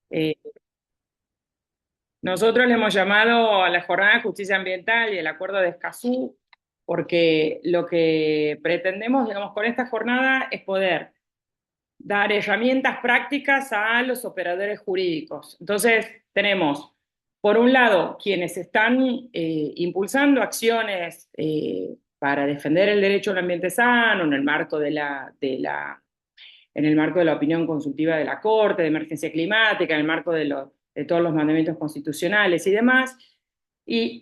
Eh, Nosotros le hemos llamado a la Jornada de Justicia Ambiental y el Acuerdo de Escazú porque lo que pretendemos, digamos, con esta jornada es poder dar herramientas prácticas a los operadores jurídicos. Entonces, tenemos, por un lado, quienes están impulsando acciones para defender el derecho al ambiente sano en el marco en el marco de la opinión consultiva de la Corte, de emergencia climática, en el marco de todos los mandamientos constitucionales y demás.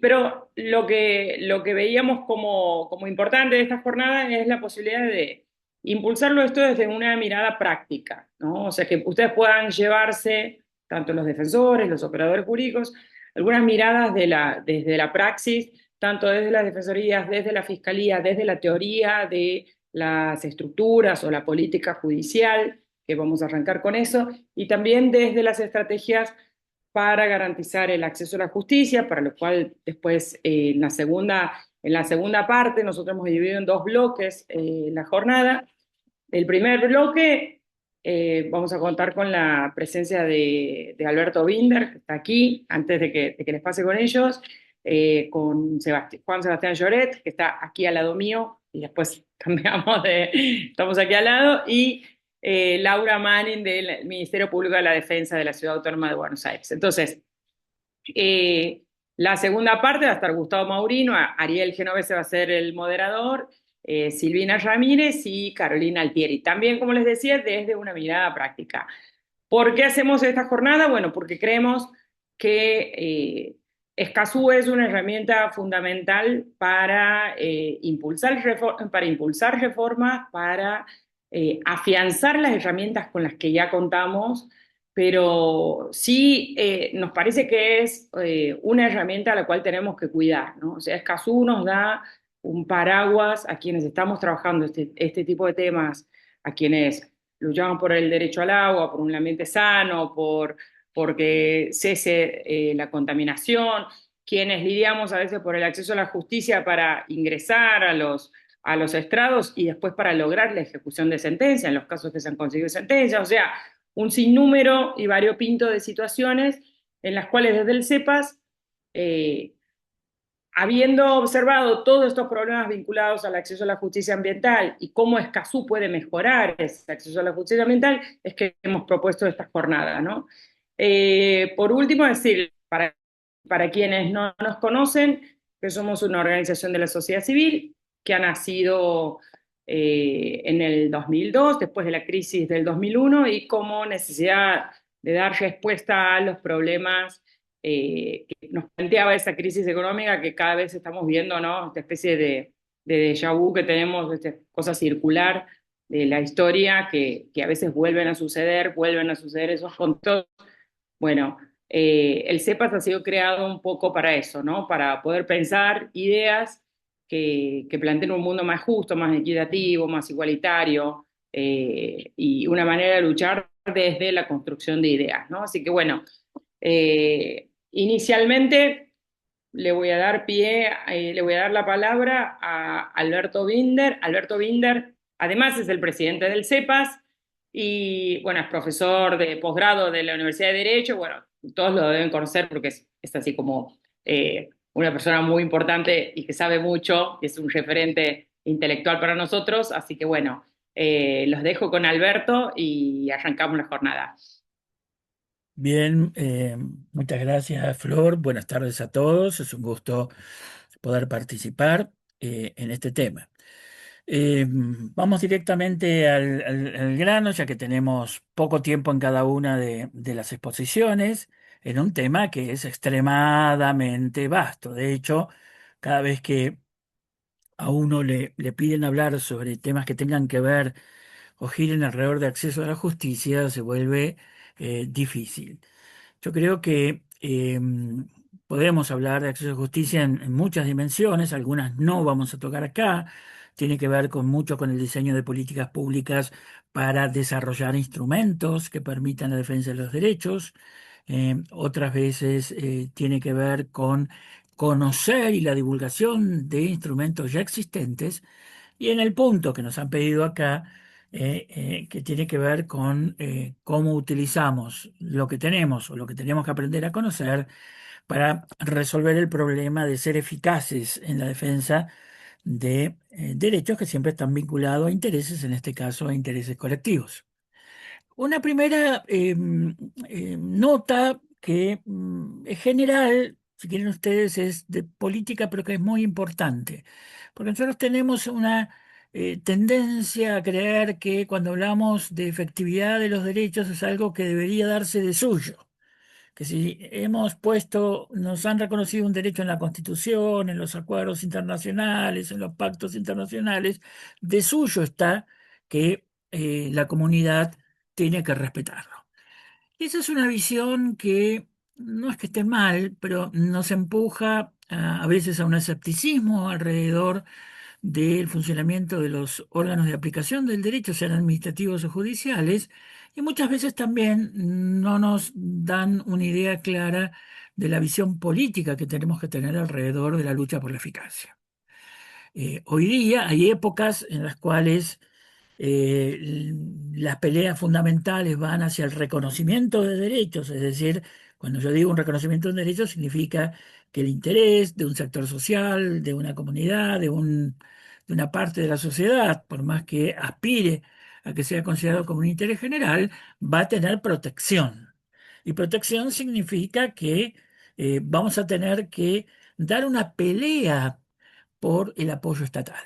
Pero lo que veíamos como importante de esta jornada es la posibilidad de impulsarlo esto desde una mirada práctica, ¿no? O sea, que ustedes puedan llevarse, tanto los defensores, los operadores jurídicos, algunas miradas desde la praxis, tanto desde las defensorías, desde la fiscalía, desde la teoría de las estructuras o la política judicial, que vamos a arrancar con eso, y también desde las estrategias para garantizar el acceso a la justicia, para lo cual después en la segunda parte nosotros hemos dividido en dos bloques la jornada. El primer bloque vamos a contar con la presencia de Alberto Binder, que está aquí, antes de que les pase con ellos, con Juan Sebastián Lloret, que está aquí al lado mío, y después cambiamos estamos aquí al lado, y Laura Manning del Ministerio Público de la Defensa de la Ciudad Autónoma de Buenos Aires. Entonces, eh, la segunda parte va a estar Gustavo Maurino, Ariel Genovese va a ser el moderador, Silvina Ramírez y Carolina Altieri. También, como les decía, desde una mirada práctica. ¿Por qué hacemos esta jornada? Bueno, porque creemos que Escazú es una herramienta fundamental para impulsar reformas, para afianzar las herramientas con las que ya contamos, pero sí nos parece que es una herramienta a la cual tenemos que cuidar, ¿no? O sea, Escazú nos da un paraguas a quienes estamos trabajando este tipo de temas, a quienes luchamos por el derecho al agua, por un ambiente sano, porque cese la contaminación, quienes lidiamos a veces por el acceso a la justicia para ingresar a los estrados y después para lograr la ejecución de sentencia, en los casos que se han conseguido sentencias, o sea, un sinnúmero y variopinto de situaciones en las cuales desde el CEPAS eh, habiendo observado todos estos problemas vinculados al acceso a la justicia ambiental y cómo Escazú puede mejorar ese acceso a la justicia ambiental, es que hemos propuesto esta jornada, ¿no? Por último, decir, para quienes no nos conocen, que somos una organización de la sociedad civil que ha nacido en el 2002, después de la crisis del 2001, y como necesidad de dar respuesta a los problemas que nos planteaba esa crisis económica que cada vez estamos viendo, ¿no? Esta especie de déjà vu que tenemos, esta cosa circular de la historia que a veces vuelven a suceder esos contextos. Bueno, el CEPAS ha sido creado un poco para eso, ¿no? Para poder pensar ideas que planteen un mundo más justo, más equitativo, más igualitario, y una manera de luchar desde la construcción de ideas, ¿no? Así que bueno, inicialmente le voy a dar la palabra a Alberto Binder. Alberto Binder, además, es el presidente del CEPAS y, bueno, es profesor de posgrado de la Universidad de Derecho. Bueno, todos lo deben conocer porque es así como una persona muy importante y que sabe mucho, y es un referente intelectual para nosotros. Así que, bueno, los dejo con Alberto y arrancamos la jornada. Bien, muchas gracias, Flor. Buenas tardes a todos. Es un gusto poder participar en este tema. Vamos directamente al grano, ya que tenemos poco tiempo en cada una de las exposiciones, en un tema que es extremadamente vasto. De hecho, cada vez que a uno le piden hablar sobre temas que tengan que ver o giren alrededor de acceso a la justicia, se vuelve difícil. Yo creo que podemos hablar de acceso a justicia en muchas dimensiones, algunas no vamos a tocar acá. Tiene que ver con mucho con el diseño de políticas públicas para desarrollar instrumentos que permitan la defensa de los derechos. Otras veces tiene que ver con conocer y la divulgación de instrumentos ya existentes. Y en el punto que nos han pedido acá, que tiene que ver con cómo utilizamos lo que tenemos o lo que tenemos que aprender a conocer para resolver el problema de ser eficaces en la defensa de derechos que siempre están vinculados a intereses, en este caso a intereses colectivos. Una primera nota que es general, si quieren ustedes, es de política, pero que es muy importante, porque nosotros tenemos una tendencia a creer que cuando hablamos de efectividad de los derechos es algo que debería darse de suyo, que si hemos puesto, nos han reconocido un derecho en la Constitución, en los acuerdos internacionales, en los pactos internacionales, de suyo está que la comunidad tiene que respetarlo. Y esa es una visión que no es que esté mal, pero nos empuja a veces a un escepticismo alrededor del funcionamiento de los órganos de aplicación del derecho, sean administrativos o judiciales, y muchas veces también no nos dan una idea clara de la visión política que tenemos que tener alrededor de la lucha por la eficacia. Hoy día hay épocas en las cuales eh, las peleas fundamentales van hacia el reconocimiento de derechos, es decir, cuando yo digo un reconocimiento de derechos significa que el interés de un sector social, de una comunidad, de una parte de la sociedad, por más que aspire a que sea considerado como un interés general, va a tener protección. Y protección significa que vamos a tener que dar una pelea por el apoyo estatal.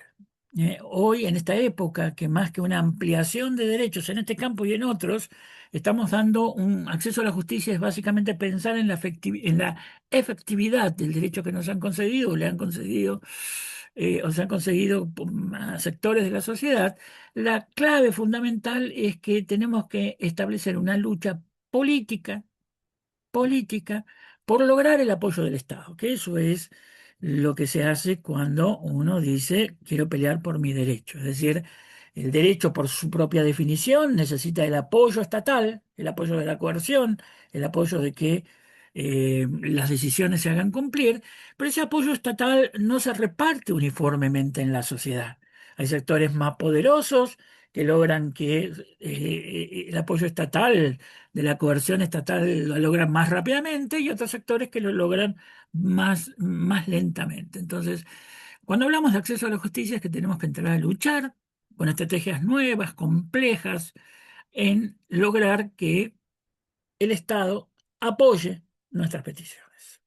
Hoy, en esta época, que más que una ampliación de derechos en este campo y en otros, estamos dando un acceso a la justicia, es básicamente pensar en en la efectividad del derecho que nos han concedido, o le han concedido, o se han conseguido a sectores de la sociedad. La clave fundamental es que tenemos que establecer una lucha política política por lograr el apoyo del Estado, que eso es lo que se hace cuando uno dice quiero pelear por mi derecho. Es decir, el derecho por su propia definición necesita el apoyo estatal, el apoyo de la coerción, el apoyo de que las decisiones se hagan cumplir, pero ese apoyo estatal no se reparte uniformemente en la sociedad. Hay sectores más poderosos que logran que el apoyo estatal de la coerción estatal lo logran más rápidamente y otros sectores que lo logran más lentamente. Entonces, cuando hablamos de acceso a la justicia es que tenemos que entrar a luchar con estrategias nuevas, complejas, en lograr que el Estado apoye nuestras peticiones.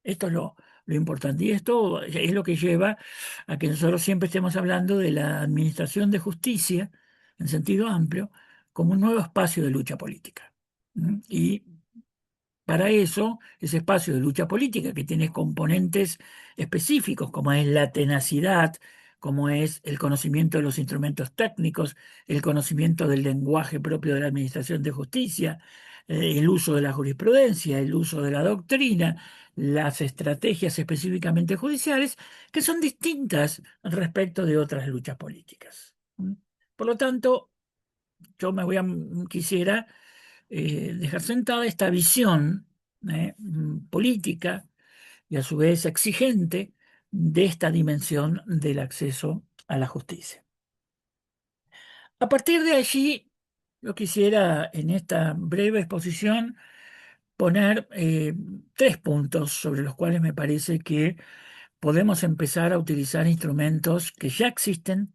Esto es lo importante y esto es lo que lleva a que nosotros siempre estemos hablando de la administración de justicia en sentido amplio como un nuevo espacio de lucha política. Y para eso, ese espacio de lucha política que tiene componentes específicos, como es la tenacidad, como es el conocimiento de los instrumentos técnicos, el conocimiento del lenguaje propio de la administración de justicia, el uso de la jurisprudencia, el uso de la doctrina, las estrategias específicamente judiciales, que son distintas respecto de otras luchas políticas. Por lo tanto, yo quisiera dejar sentada esta visión política y a su vez exigente de esta dimensión del acceso a la justicia. A partir de allí, yo quisiera en esta breve exposición poner tres puntos sobre los cuales me parece que podemos empezar a utilizar instrumentos que ya existen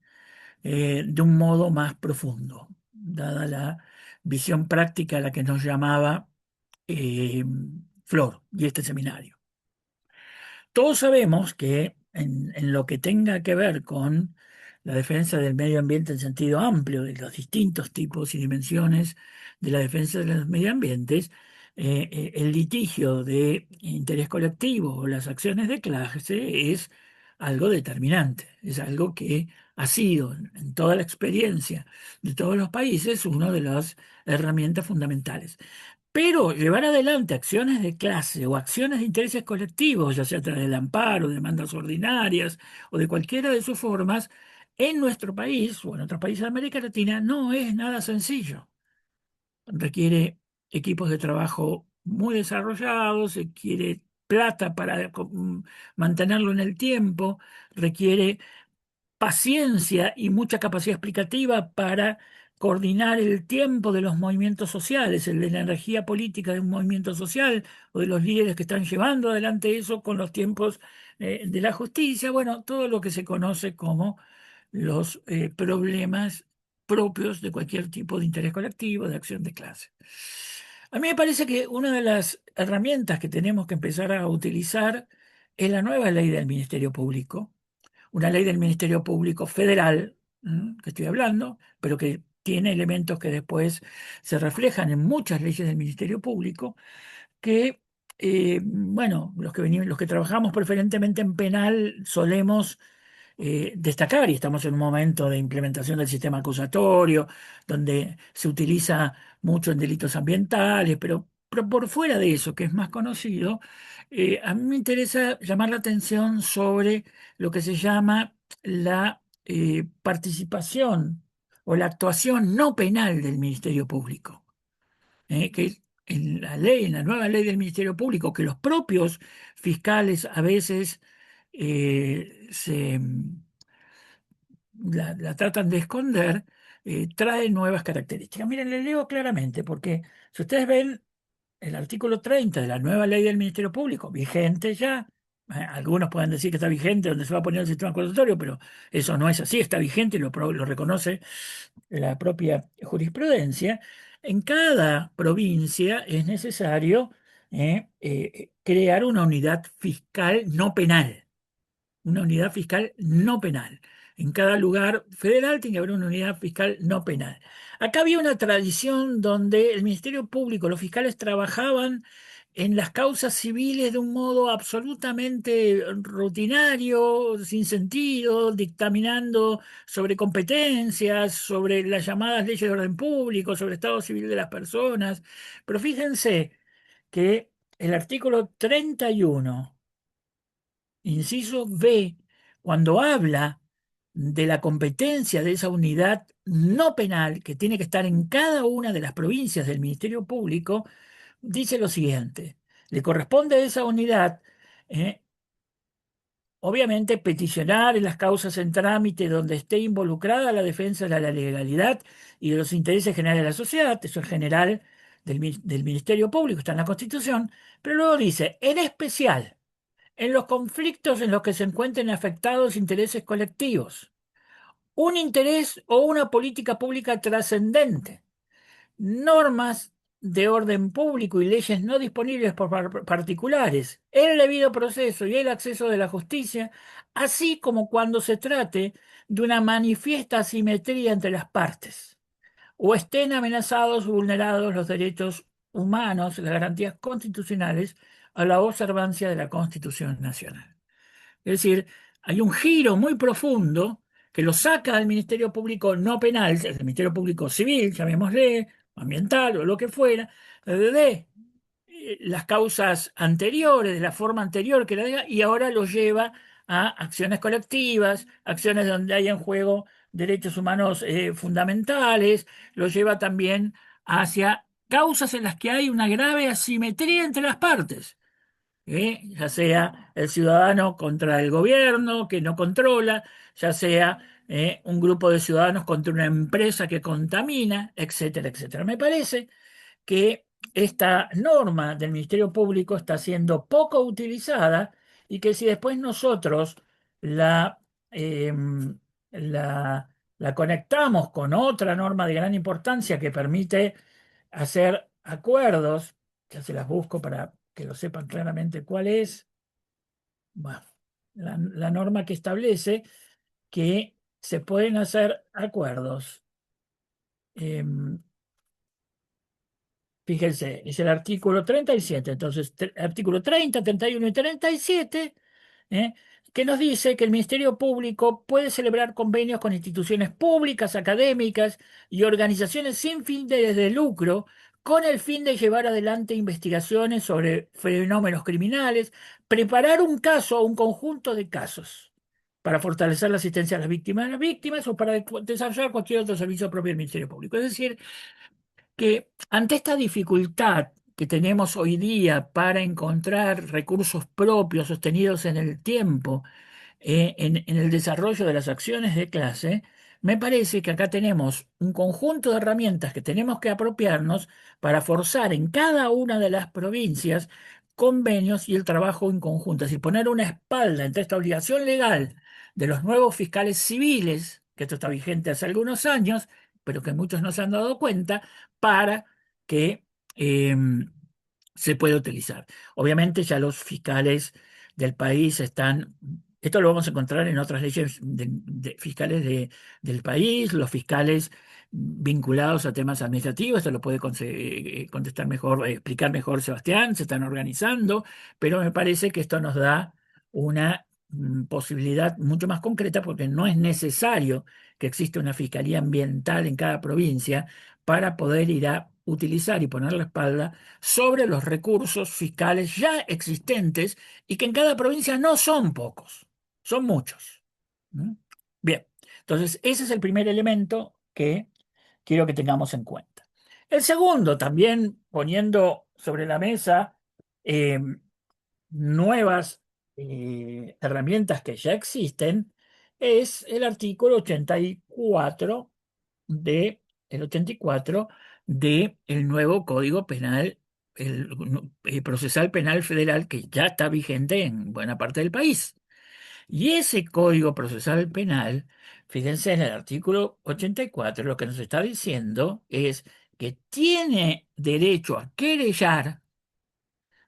de un modo más profundo, dada la visión práctica a la que nos llamaba eh, Flor y este seminario. Todos sabemos que en lo que tenga que ver con la defensa del medio ambiente en sentido amplio, de los distintos tipos y dimensiones de la defensa de los medio ambientes, el litigio de interés colectivo o las acciones de clase es algo determinante, es algo que ha sido en toda la experiencia de todos los países una de las herramientas fundamentales. Pero llevar adelante acciones de clase o acciones de intereses colectivos, ya sea a través del amparo, demandas ordinarias o de cualquiera de sus formas, en nuestro país o en otros países de América Latina no es nada sencillo. Requiere equipos de trabajo muy desarrollados, requiere plata para mantenerlo en el tiempo, requiere paciencia y mucha capacidad explicativa para coordinar el tiempo de los movimientos sociales, el de la energía política de un movimiento social o de los líderes que están llevando adelante eso con los tiempos de la justicia, bueno, todo lo que se conoce como los problemas propios de cualquier tipo de interés colectivo, de acción de clase. A mí me parece que una de las herramientas que tenemos que empezar a utilizar es la nueva ley del Ministerio Público, una ley del Ministerio Público federal, que estoy hablando, pero que tiene elementos que después se reflejan en muchas leyes del Ministerio Público, que, bueno, los que trabajamos preferentemente en penal solemos destacar, y estamos en un momento de implementación del sistema acusatorio, donde se utiliza mucho en delitos ambientales, pero por fuera de eso, que es más conocido, a mí me interesa llamar la atención sobre lo que se llama la participación o la actuación no penal del Ministerio Público, que en la ley, en la nueva ley del Ministerio Público, que los propios fiscales a veces se la tratan de esconder, trae nuevas características. Miren, le leo claramente, porque si ustedes ven el artículo 30 de la nueva ley del Ministerio Público, vigente ya, algunos pueden decir que está vigente donde se va a poner el sistema acusatorio, pero eso no es así, está vigente y lo reconoce la propia jurisprudencia. En cada provincia es necesario crear una unidad fiscal no penal, una unidad fiscal no penal. En cada lugar federal tiene que haber una unidad fiscal no penal. Acá había una tradición donde el Ministerio Público, los fiscales trabajaban en las causas civiles de un modo absolutamente rutinario, sin sentido, dictaminando sobre competencias, sobre las llamadas leyes de orden público, sobre el estado civil de las personas. Pero fíjense que el artículo 31 inciso B, cuando habla de la competencia de esa unidad no penal que tiene que estar en cada una de las provincias del Ministerio Público, dice lo siguiente: le corresponde a esa unidad, eh, obviamente, peticionar en las causas en trámite donde esté involucrada la defensa de la legalidad y de los intereses generales de la sociedad, eso es general del Ministerio Público, está en la Constitución, pero luego dice, en especial, en los conflictos en los que se encuentren afectados intereses colectivos, un interés o una política pública trascendente, normas de orden público y leyes no disponibles por particulares, el debido proceso y el acceso de la justicia, así como cuando se trate de una manifiesta asimetría entre las partes, o estén amenazados o vulnerados los derechos humanos, las garantías constitucionales, a la observancia de la Constitución Nacional. Es decir, hay un giro muy profundo que lo saca del Ministerio Público no penal, del Ministerio Público civil, llamémosle, ambiental o lo que fuera, de las causas anteriores, de la forma anterior que la diga, y ahora lo lleva a acciones colectivas, acciones donde hay en juego derechos humanos fundamentales, lo lleva también hacia causas en las que hay una grave asimetría entre las partes, ya sea el ciudadano contra el gobierno que no controla, ya sea un grupo de ciudadanos contra una empresa que contamina, etcétera, etcétera. Me parece que esta norma del Ministerio Público está siendo poco utilizada y que si después nosotros la, eh, la conectamos con otra norma de gran importancia que permite hacer acuerdos, ya se las busco para que lo sepan claramente cuál es, bueno, la norma que establece que se pueden hacer acuerdos. em, Fíjense, es el artículo 37, entonces, artículo 30, 31 y 37, ¿eh? Que nos dice que el Ministerio Público puede celebrar convenios con instituciones públicas, académicas y organizaciones sin fines de lucro, con el fin de llevar adelante investigaciones sobre fenómenos criminales, preparar un caso o un conjunto de casos para fortalecer la asistencia a las víctimas o para desarrollar cualquier otro servicio propio del Ministerio Público. Es decir, que ante esta dificultad que tenemos hoy día para encontrar recursos propios sostenidos en el tiempo, en el desarrollo de las acciones de clase, me parece que acá tenemos un conjunto de herramientas que tenemos que apropiarnos para forzar en cada una de las provincias convenios y el trabajo en conjunto. Es decir, poner una espalda entre esta obligación legal de los nuevos fiscales civiles, que esto está vigente hace algunos años, pero que muchos no se han dado cuenta, para que eh, se pueda utilizar. Obviamente ya los fiscales del país están, esto lo vamos a encontrar en otras leyes fiscales del país, los fiscales vinculados a temas administrativos, esto lo puede contestar mejor, explicar mejor Sebastián, se están organizando, pero me parece que esto nos da una posibilidad mucho más concreta porque no es necesario que exista una fiscalía ambiental en cada provincia para poder ir a utilizar y poner la espalda sobre los recursos fiscales ya existentes y que en cada provincia no son pocos, son muchos. ¿Mm? Bien, entonces ese es el primer elemento que quiero que tengamos en cuenta. El segundo, también poniendo sobre la mesa eh, nuevas herramientas que ya existen, es el artículo 84 de, el 84 de el nuevo Código Penal, el procesal penal federal que ya está vigente en buena parte del país. Y ese Código Procesal Penal, fíjense en el artículo 84, lo que nos está diciendo es que tiene derecho a querellar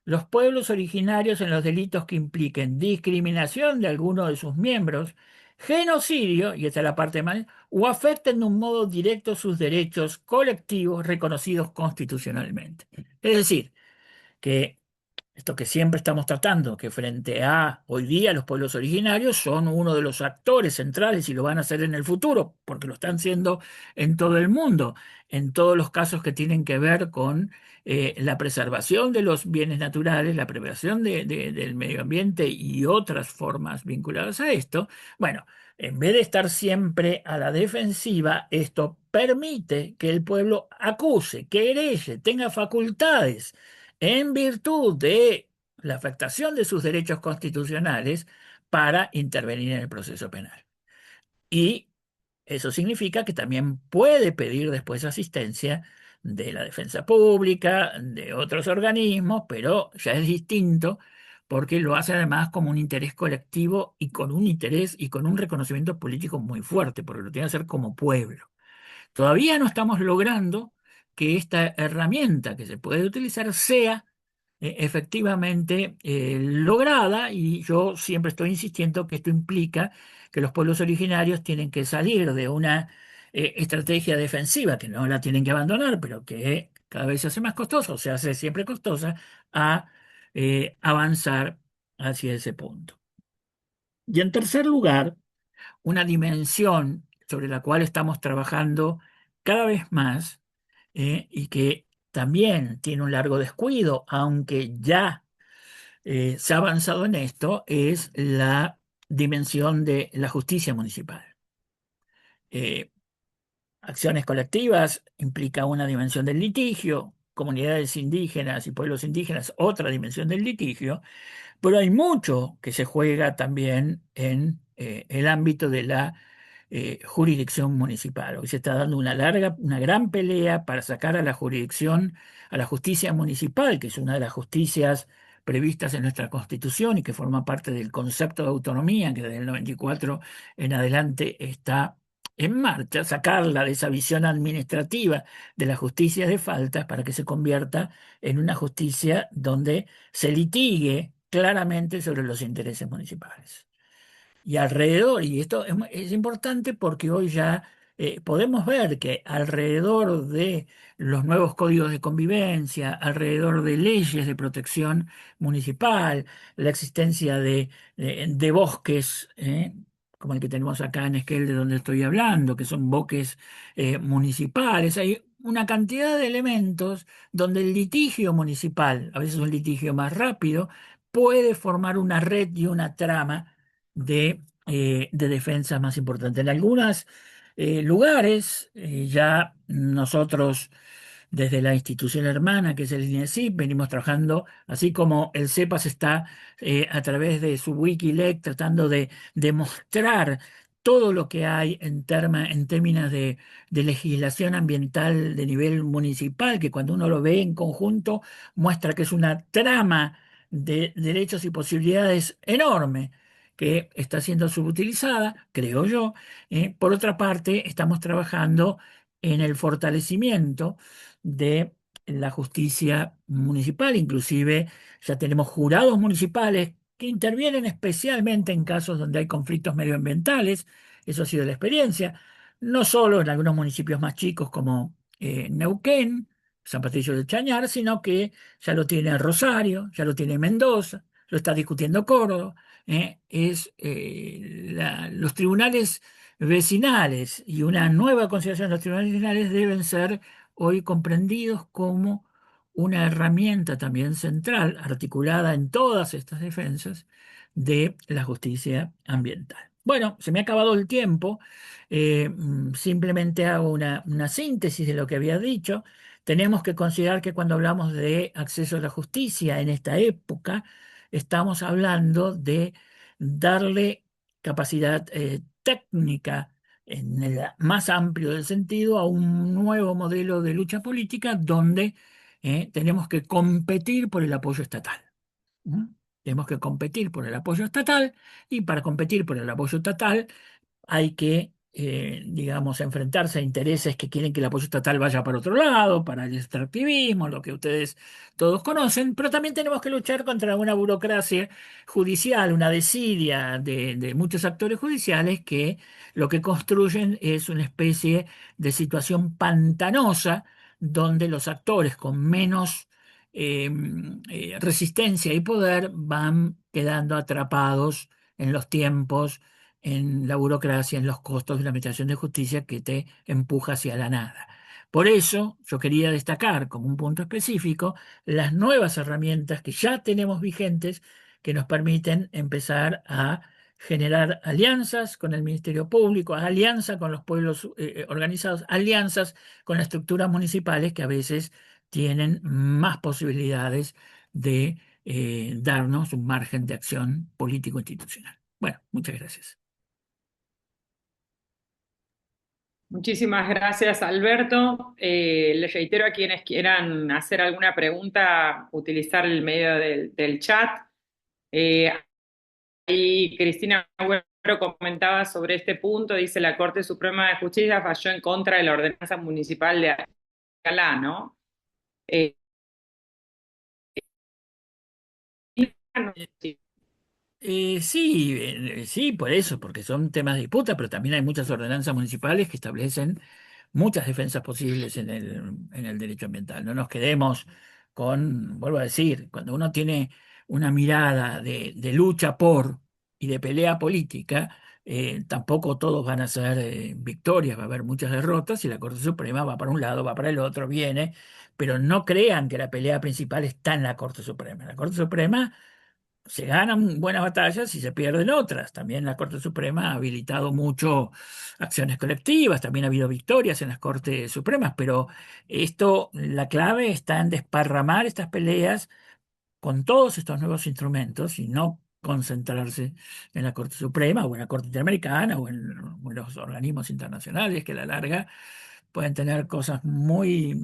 los pueblos originarios en los delitos que impliquen discriminación de alguno de sus miembros, genocidio, y esta es la parte mal, o afecten de un modo directo sus derechos colectivos reconocidos constitucionalmente. Es decir, que esto que siempre estamos tratando, que frente a hoy día los pueblos originarios son uno de los actores centrales y lo van a hacer en el futuro, porque lo están siendo en todo el mundo, en todos los casos que tienen que ver con la preservación de los bienes naturales, la preservación del medio ambiente y otras formas vinculadas a esto. Bueno, en vez de estar siempre a la defensiva, esto permite que el pueblo acuse, querelle, tenga facultades en virtud de la afectación de sus derechos constitucionales para intervenir en el proceso penal. Y eso significa que también puede pedir después asistencia de la defensa pública, de otros organismos, pero ya es distinto porque lo hace además como un interés colectivo y con un interés y con un reconocimiento político muy fuerte, porque lo tiene que hacer como pueblo. Todavía no estamos logrando que esta herramienta que se puede utilizar sea efectivamente lograda y yo siempre estoy insistiendo que esto implica que los pueblos originarios tienen que salir de una estrategia defensiva que no la tienen que abandonar, pero que cada vez se hace más costosa o se hace siempre costosa a avanzar hacia ese punto. Y en tercer lugar, una dimensión sobre la cual estamos trabajando cada vez más y que también tiene un largo descuido, aunque ya se ha avanzado en esto, es la dimensión de la justicia municipal. Eh, Acciones colectivas implica una dimensión del litigio, comunidades indígenas y pueblos indígenas, otra dimensión del litigio, pero hay mucho que se juega también en el ámbito de la jurisdicción municipal. Hoy se está dando una gran pelea para sacar a la jurisdicción, a la justicia municipal, que es una de las justicias previstas en nuestra Constitución y que forma parte del concepto de autonomía que desde el 94 en adelante está en marcha, sacarla de esa visión administrativa de la justicia de faltas para que se convierta en una justicia donde se litigue claramente sobre los intereses municipales. Y alrededor, y esto es importante porque hoy ya podemos ver que alrededor de los nuevos códigos de convivencia, alrededor de leyes de protección municipal, la existencia de bosques, como el que tenemos acá en Esquel, de donde estoy hablando, que son bosques municipales, hay una cantidad de elementos donde el litigio municipal, a veces un litigio más rápido, puede formar una red y una trama de defensa más importante. En algunos lugares ya nosotros desde la institución hermana, que es el INESIP, venimos trabajando, así como el CEPAS está a través de su Wikilec tratando de demostrar todo lo que hay en términos de legislación ambiental de nivel municipal, que cuando uno lo ve en conjunto muestra que es una trama de derechos y posibilidades enorme que está siendo subutilizada, creo yo. Por otra parte, estamos trabajando en el fortalecimiento de la justicia municipal, inclusive ya tenemos jurados municipales que intervienen especialmente en casos donde hay conflictos medioambientales. Eso ha sido la experiencia, no solo en algunos municipios más chicos como Neuquén, San Patricio del Chañar, sino que ya lo tiene Rosario, ya lo tiene Mendoza, lo está discutiendo Córdoba. Los tribunales vecinales y una nueva consideración de los tribunales vecinales deben ser hoy comprendidos como una herramienta también central, articulada en todas estas defensas de la justicia ambiental. Bueno, se me ha acabado el tiempo, simplemente hago una síntesis de lo que había dicho. Tenemos que considerar que cuando hablamos de acceso a la justicia en esta época, estamos hablando de darle capacidad técnica en el más amplio del sentido a un nuevo modelo de lucha política donde tenemos que competir por el apoyo estatal. ¿Mm? Tenemos que competir por el apoyo estatal y para competir por el apoyo estatal hay que, digamos, enfrentarse a intereses que quieren que el apoyo estatal vaya para otro lado, para el extractivismo, lo que ustedes todos conocen, pero también tenemos que luchar contra una burocracia judicial, una desidia de muchos actores judiciales que lo que construyen es una especie de situación pantanosa donde los actores con menos eh, resistencia y poder van quedando atrapados en los tiempos, en la burocracia, en los costos de la administración de justicia que te empuja hacia la nada. Por eso yo quería destacar como un punto específico las nuevas herramientas que ya tenemos vigentes que nos permiten empezar a generar alianzas con el Ministerio Público, alianzas con los pueblos organizados, alianzas con las estructuras municipales que a veces tienen más posibilidades de darnos un margen de acción político-institucional. Bueno, muchas gracias. Muchísimas gracias, Alberto. Les reitero a quienes quieran hacer alguna pregunta, utilizar el medio del chat. Eh, Ahí Cristina Agüero comentaba sobre este punto, dice la Corte Suprema de Justicia falló en contra de la ordenanza municipal de Alcalá, ¿no? Eh, no, sí. Sí, por eso, porque son temas de disputa, pero también hay muchas ordenanzas municipales que establecen muchas defensas posibles en el derecho ambiental. No nos quedemos con, vuelvo a decir, cuando uno tiene una mirada de lucha por y de pelea política, tampoco todos van a ser victorias, va a haber muchas derrotas y la Corte Suprema va para un lado, va para el otro, viene, pero no crean que la pelea principal está en la Corte Suprema. La Corte Suprema se ganan buenas batallas y se pierden otras. También la Corte Suprema ha habilitado mucho acciones colectivas, también ha habido victorias en las Cortes Supremas, pero esto, la clave está en desparramar estas peleas con todos estos nuevos instrumentos y no concentrarse en la Corte Suprema o en la Corte Interamericana o en los organismos internacionales que a la larga pueden tener cosas mucho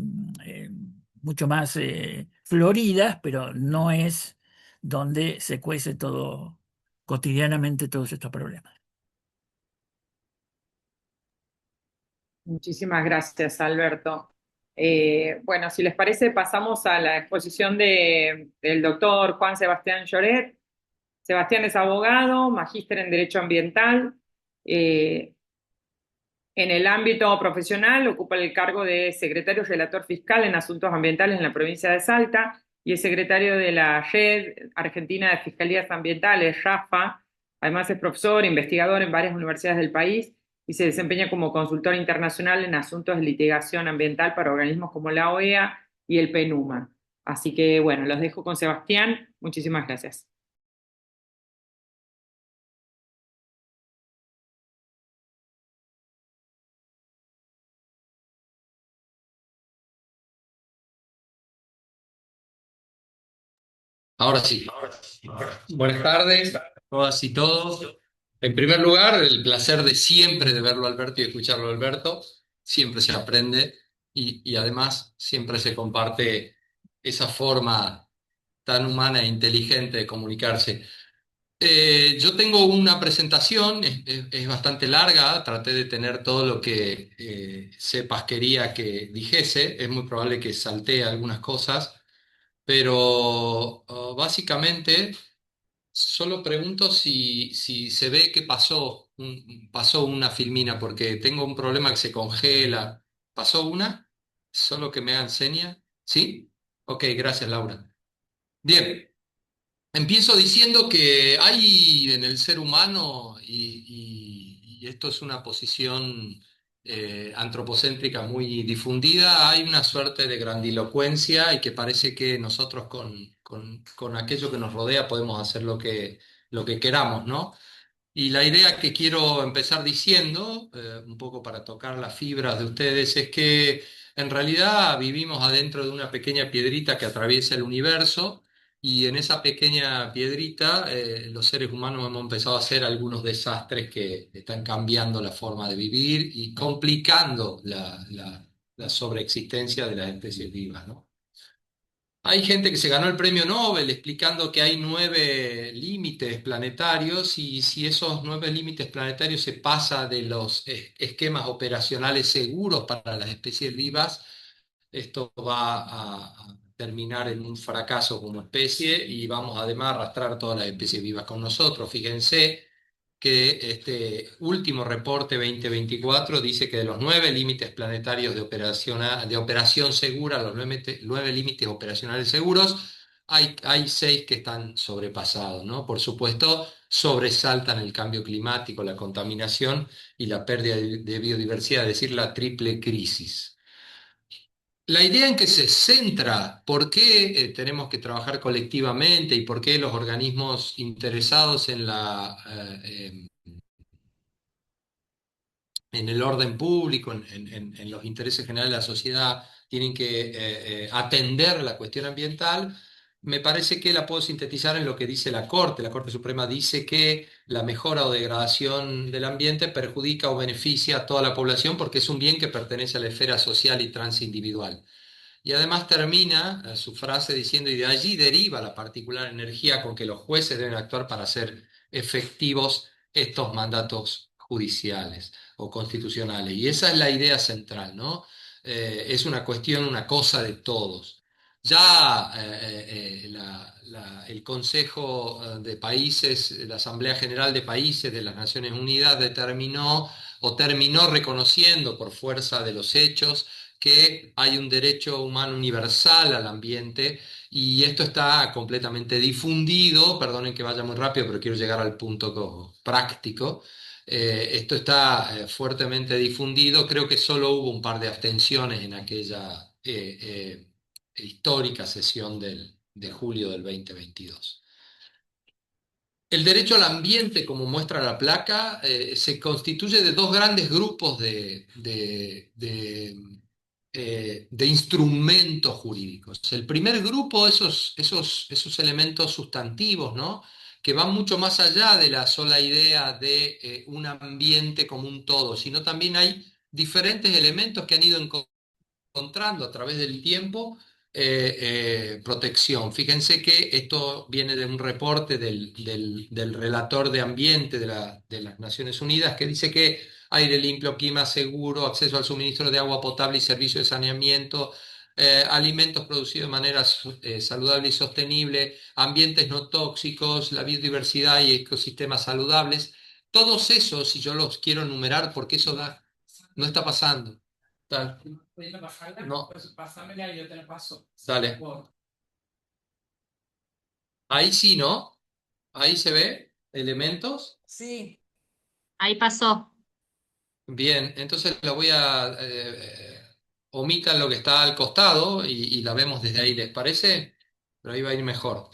más floridas, pero no es donde se cuece todo cotidianamente todos estos problemas. Muchísimas gracias, Alberto. Bueno, si les parece, pasamos a la exposición del doctor Juan Sebastián Lloret. Sebastián es abogado, magíster en Derecho Ambiental. Eh, En el ámbito profesional ocupa el cargo de secretario relator fiscal en asuntos ambientales en la provincia de Salta y es secretario de la Red Argentina de Fiscalías Ambientales, RAFA. Además es profesor, investigador en varias universidades del país y se desempeña como consultor internacional en asuntos de litigación ambiental para organismos como la OEA y el PNUMA. Así que bueno, los dejo con Sebastián. Muchísimas gracias. Ahora sí. Buenas tardes a todas y todos. En primer lugar, el placer de siempre de verlo a Alberto y escucharlo a Alberto. Siempre se aprende y además siempre se comparte esa forma tan humana e inteligente de comunicarse. Yo tengo una presentación, es bastante larga, traté de tener todo lo que sepas quería que dijese, es muy probable que saltee algunas cosas, pero básicamente solo pregunto si se ve que pasó una filmina, porque tengo un problema que se congela. ¿Pasó una? Solo que me hagan seña. ¿Sí? Ok, gracias, Laura. Bien, empiezo diciendo que hay en el ser humano, y esto es una posición antropocéntrica muy difundida, hay una suerte de grandilocuencia y que parece que nosotros con aquello que nos rodea podemos hacer lo que queramos, ¿no? Y la idea que quiero empezar diciendo, un poco para tocar las fibras de ustedes, es que en realidad vivimos adentro de una pequeña piedrita que atraviesa el universo y en esa pequeña piedrita los seres humanos hemos empezado a hacer algunos desastres que están cambiando la forma de vivir y complicando la sobreexistencia de las especies vivas, ¿no? Hay gente que se ganó el premio Nobel explicando que hay 9 límites planetarios y si esos 9 límites planetarios se pasa de los esquemas operacionales seguros para las especies vivas, esto va a terminar en un fracaso como especie y vamos además a arrastrar todas las especies vivas con nosotros. Fíjense que este último reporte 2024 dice que de los 9 límites planetarios de operación segura, los 9 límites operacionales seguros, hay 6 que están sobrepasados, ¿no? Por supuesto, sobresaltan el cambio climático, la contaminación y la pérdida de biodiversidad, es decir, la triple crisis. La idea en que se centra por qué tenemos que trabajar colectivamente y por qué los organismos interesados en el orden público, en los intereses generales de la sociedad, tienen que atender la cuestión ambiental, me parece que la puedo sintetizar en lo que dice la Corte. La Corte Suprema dice que la mejora o degradación del ambiente perjudica o beneficia a toda la población porque es un bien que pertenece a la esfera social y transindividual. Y además termina su frase diciendo, y de allí deriva la particular energía con que los jueces deben actuar para hacer efectivos estos mandatos judiciales o constitucionales. Y esa es la idea central, ¿no? Es una cuestión, una cosa de todos. Ya el Consejo de Países, la Asamblea General de Países de las Naciones Unidas determinó o terminó reconociendo por fuerza de los hechos que hay un derecho humano universal al ambiente y esto está completamente difundido. Perdonen que vaya muy rápido, pero quiero llegar al punto práctico. Esto está fuertemente difundido. Creo que solo hubo un par de abstenciones en aquella histórica sesión de julio del 2022. El derecho al ambiente, como muestra la placa, se constituye de dos grandes grupos de instrumentos jurídicos. El primer grupo, esos elementos sustantivos, ¿no? Que van mucho más allá de la sola idea de un ambiente como un todo, sino también hay diferentes elementos que han ido encontrando a través del tiempo protección. Fíjense que esto viene de un reporte del relator de ambiente de las Naciones Unidas que dice que aire limpio, clima seguro, acceso al suministro de agua potable y servicio de saneamiento, alimentos producidos de manera saludable y sostenible, ambientes no tóxicos, la biodiversidad y ecosistemas saludables. Todos esos, si yo los quiero enumerar, porque eso no está pasando. Tal. ¿Pudiendo pasarla? No. Pues pásamela y yo te la paso. Dale. Ahí sí, ¿no? Ahí se ve elementos. Sí, Ahí pasó. Bien, entonces la voy a omitan lo que está al costado y la vemos desde ahí, ¿les parece? Pero ahí va a ir mejor.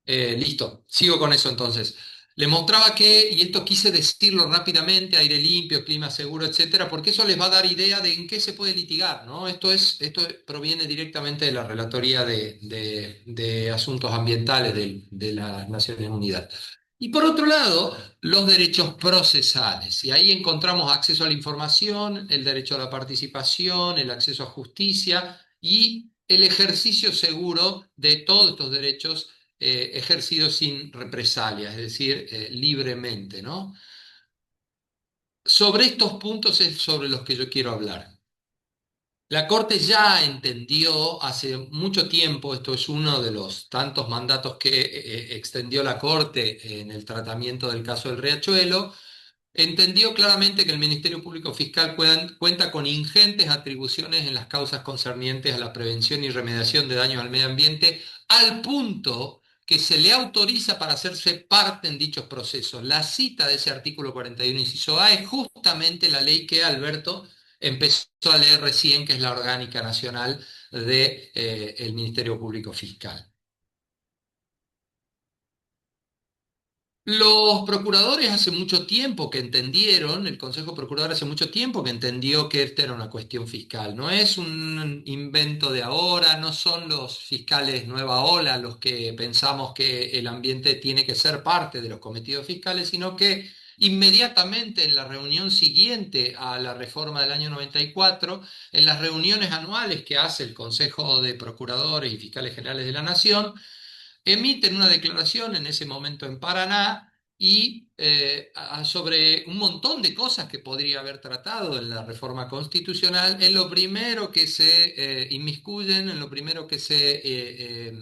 Listo, sigo con eso entonces. Le mostraba que, y esto quise decirlo rápidamente, aire limpio, clima seguro, etcétera, porque eso les va a dar idea de en qué se puede litigar, ¿no? Esto proviene directamente de la Relatoría de Asuntos Ambientales de las Naciones Unidas. Y por otro lado, los derechos procesales. Y ahí encontramos acceso a la información, el derecho a la participación, el acceso a justicia y el ejercicio seguro de todos estos derechos ejercido sin represalia, es decir, libremente, ¿no? Sobre estos puntos es sobre los que yo quiero hablar. La Corte ya entendió hace mucho tiempo, esto es uno de los tantos mandatos que extendió la Corte en el tratamiento del caso del Riachuelo, entendió claramente que el Ministerio Público Fiscal cuenta con ingentes atribuciones en las causas concernientes a la prevención y remediación de daños al medio ambiente, al punto que se le autoriza para hacerse parte en dichos procesos. La cita de ese artículo 41, inciso A, es justamente la ley que Alberto empezó a leer recién, que es la Orgánica Nacional del Ministerio Público Fiscal. Los procuradores hace mucho tiempo que entendieron, el Consejo Procurador hace mucho tiempo que entendió que esta era una cuestión fiscal. No es un invento de ahora, no son los fiscales nueva ola los que pensamos que el ambiente tiene que ser parte de los cometidos fiscales, sino que inmediatamente en la reunión siguiente a la reforma del año 94, en las reuniones anuales que hace el Consejo de Procuradores y Fiscales Generales de la Nación, emiten una declaración en ese momento en Paraná y sobre un montón de cosas que podría haber tratado en la reforma constitucional, en lo primero que se inmiscuyen, en lo primero que se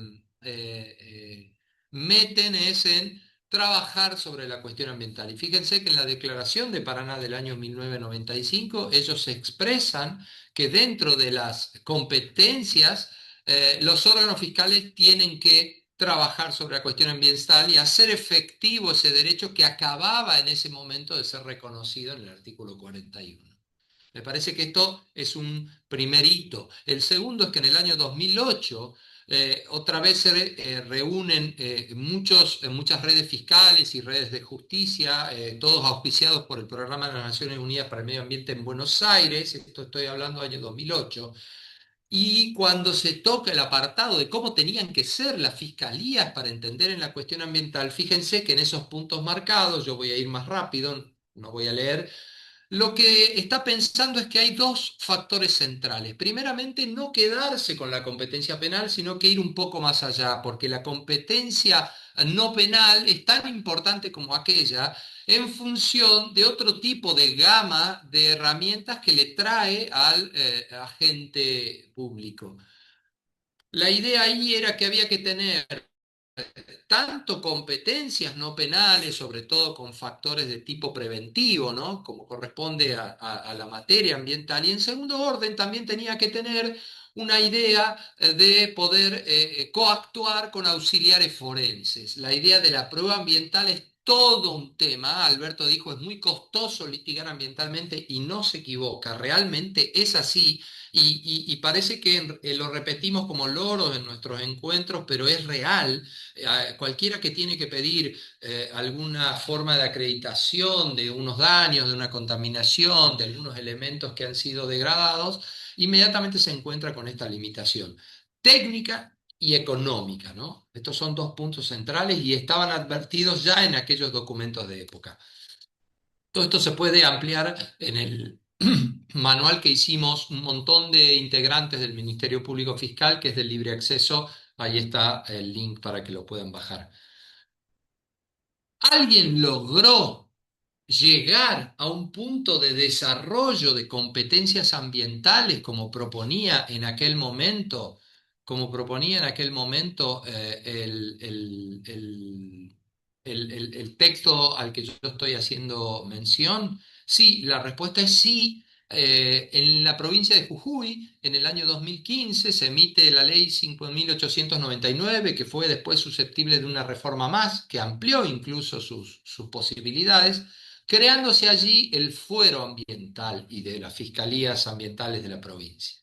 meten es en trabajar sobre la cuestión ambiental. Y fíjense que en la declaración de Paraná del año 1995, ellos expresan que dentro de las competencias, los órganos fiscales tienen que trabajar sobre la cuestión ambiental y hacer efectivo ese derecho que acababa en ese momento de ser reconocido en el artículo 41. Me parece que esto es un primer hito. El segundo es que en el año 2008 otra vez se reúnen muchas redes fiscales y redes de justicia, todos auspiciados por el Programa de las Naciones Unidas para el Medio Ambiente en Buenos Aires, esto estoy hablando del año 2008, y cuando se toca el apartado de cómo tenían que ser las fiscalías para entender en la cuestión ambiental, fíjense que en esos puntos marcados, yo voy a ir más rápido, no voy a leer, lo que está pensando es que hay dos factores centrales. Primeramente, no quedarse con la competencia penal, sino que ir un poco más allá, porque la competencia no penal es tan importante como aquella en función de otro tipo de gama de herramientas que le trae al agente público. La idea ahí era que había que tener tanto competencias no penales, sobre todo con factores de tipo preventivo, ¿no? Como corresponde a la materia ambiental. Y en segundo orden también tenía que tener una idea de poder coactuar con auxiliares forenses. La idea de la prueba ambiental es todo un tema. Alberto dijo, es muy costoso litigar ambientalmente y no se equivoca. Realmente es así. Y parece que lo repetimos como loros en nuestros encuentros, pero es real. Cualquiera que tiene que pedir alguna forma de acreditación de unos daños, de una contaminación, de algunos elementos que han sido degradados, inmediatamente se encuentra con esta limitación técnica y económica, ¿no? Estos son dos puntos centrales y estaban advertidos ya en aquellos documentos de época. Todo esto se puede ampliar en el manual que hicimos un montón de integrantes del Ministerio Público Fiscal, que es del libre acceso. Ahí está el link para que lo puedan bajar. ¿Alguien logró llegar a un punto de desarrollo de competencias ambientales como proponía en aquel momento el texto al que yo estoy haciendo mención? Sí, la respuesta es sí. En la provincia de Jujuy, en el año 2015, se emite la ley 5.899, que fue después susceptible de una reforma más, que amplió incluso sus posibilidades, creándose allí el fuero ambiental y de las fiscalías ambientales de la provincia.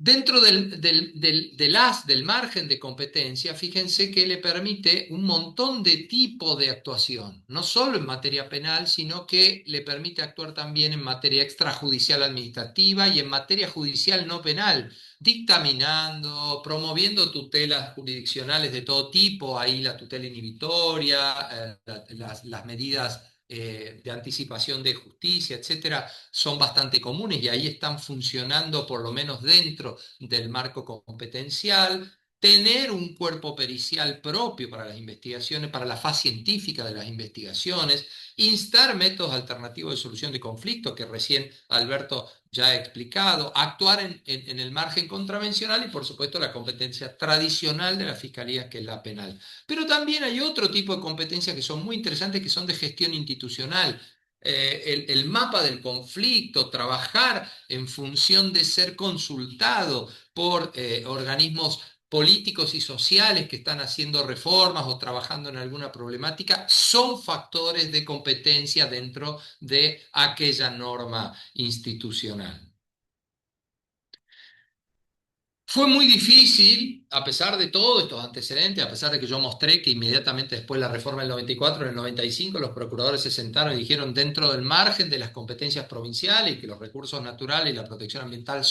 Dentro del margen de competencia, fíjense que le permite un montón de tipos de actuación, no solo en materia penal, sino que le permite actuar también en materia extrajudicial administrativa y en materia judicial no penal, dictaminando, promoviendo tutelas jurisdiccionales de todo tipo, ahí la tutela inhibitoria, las medidas de anticipación de justicia, etcétera, son bastante comunes y ahí están funcionando por lo menos dentro del marco competencial. Tener un cuerpo pericial propio para las investigaciones, para la faz científica de las investigaciones, instar métodos alternativos de solución de conflictos, que recién Alberto ya ha explicado, actuar en el margen contravencional y, por supuesto, la competencia tradicional de la Fiscalía, que es la penal. Pero también hay otro tipo de competencias que son muy interesantes, que son de gestión institucional. El mapa del conflicto, trabajar en función de ser consultado por organismos políticos y sociales que están haciendo reformas o trabajando en alguna problemática, son factores de competencia dentro de aquella norma institucional. Fue muy difícil, a pesar de todos estos antecedentes, a pesar de que yo mostré que inmediatamente después de la reforma del 94, en el 95, los procuradores se sentaron y dijeron dentro del margen de las competencias provinciales y que los recursos naturales y la protección ambiental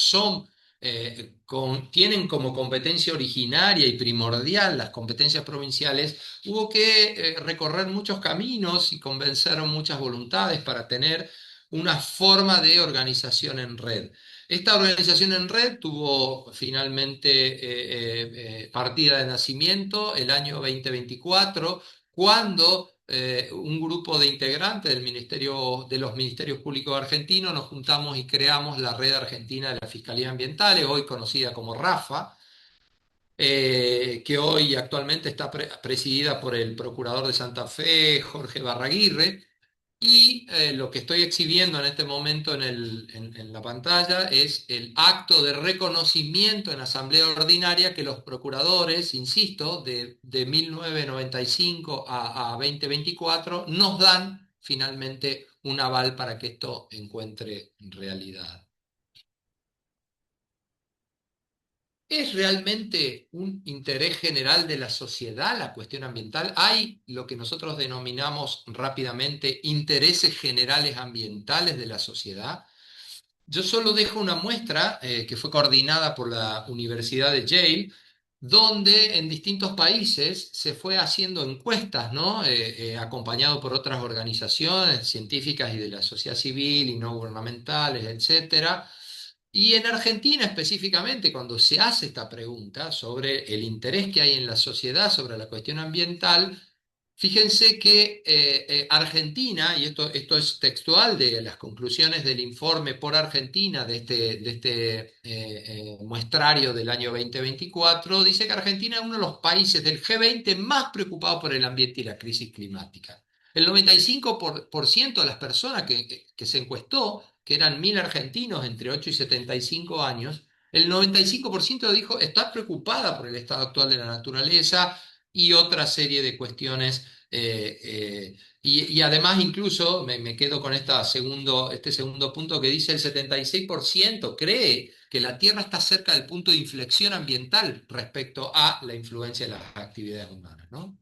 tienen como competencia originaria y primordial las competencias provinciales, hubo que recorrer muchos caminos y convencer muchas voluntades para tener una forma de organización en red. Esta organización en red tuvo finalmente partida de nacimiento el año 2024, cuando un grupo de integrantes de los ministerios públicos argentinos nos juntamos y creamos la Red Argentina de las Fiscalías Ambientales, hoy conocida como RAFA, que hoy actualmente está presidida por el procurador de Santa Fe, Jorge Barraguirre. Y lo que estoy exhibiendo en este momento en la pantalla es el acto de reconocimiento en asamblea ordinaria que los procuradores, insisto, de 1995 a 2024 nos dan finalmente un aval para que esto encuentre realidad. ¿Es realmente un interés general de la sociedad la cuestión ambiental? ¿Hay lo que nosotros denominamos rápidamente intereses generales ambientales de la sociedad? Yo solo dejo una muestra que fue coordinada por la Universidad de Yale, donde en distintos países se fue haciendo encuestas, ¿no? Acompañado por otras organizaciones científicas y de la sociedad civil y no gubernamentales, etcétera. Y en Argentina específicamente, cuando se hace esta pregunta sobre el interés que hay en la sociedad sobre la cuestión ambiental, fíjense que Argentina, y esto es textual de las conclusiones del informe por Argentina de este muestrario del año 2024, dice que Argentina es uno de los países del G20 más preocupados por el ambiente y la crisis climática. El 95% de las personas que se encuestó, que eran 1.000 argentinos entre 8 y 75 años, el 95% dijo estar preocupada por el estado actual de la naturaleza y otra serie de cuestiones. Y además incluso me quedo con este segundo punto que dice el 76% cree que la Tierra está cerca del punto de inflexión ambiental respecto a la influencia de las actividades humanas, ¿no?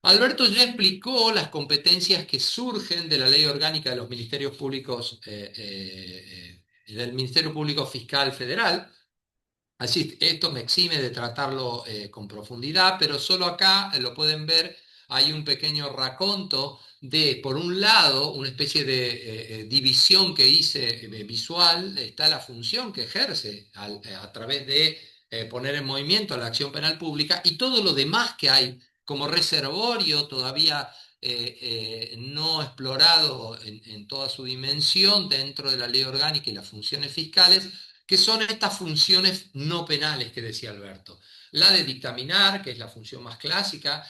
Alberto ya explicó las competencias que surgen de la Ley Orgánica de los Ministerios Públicos, del Ministerio Público Fiscal Federal. Así, esto me exime de tratarlo con profundidad, pero solo acá lo pueden ver, hay un pequeño raconto de, por un lado, una especie de división que hice visual, está la función que ejerce a través de poner en movimiento la acción penal pública y todo lo demás que hay como reservorio todavía no explorado en toda su dimensión dentro de la ley orgánica y las funciones fiscales, que son estas funciones no penales que decía Alberto. La de dictaminar, que es la función más clásica,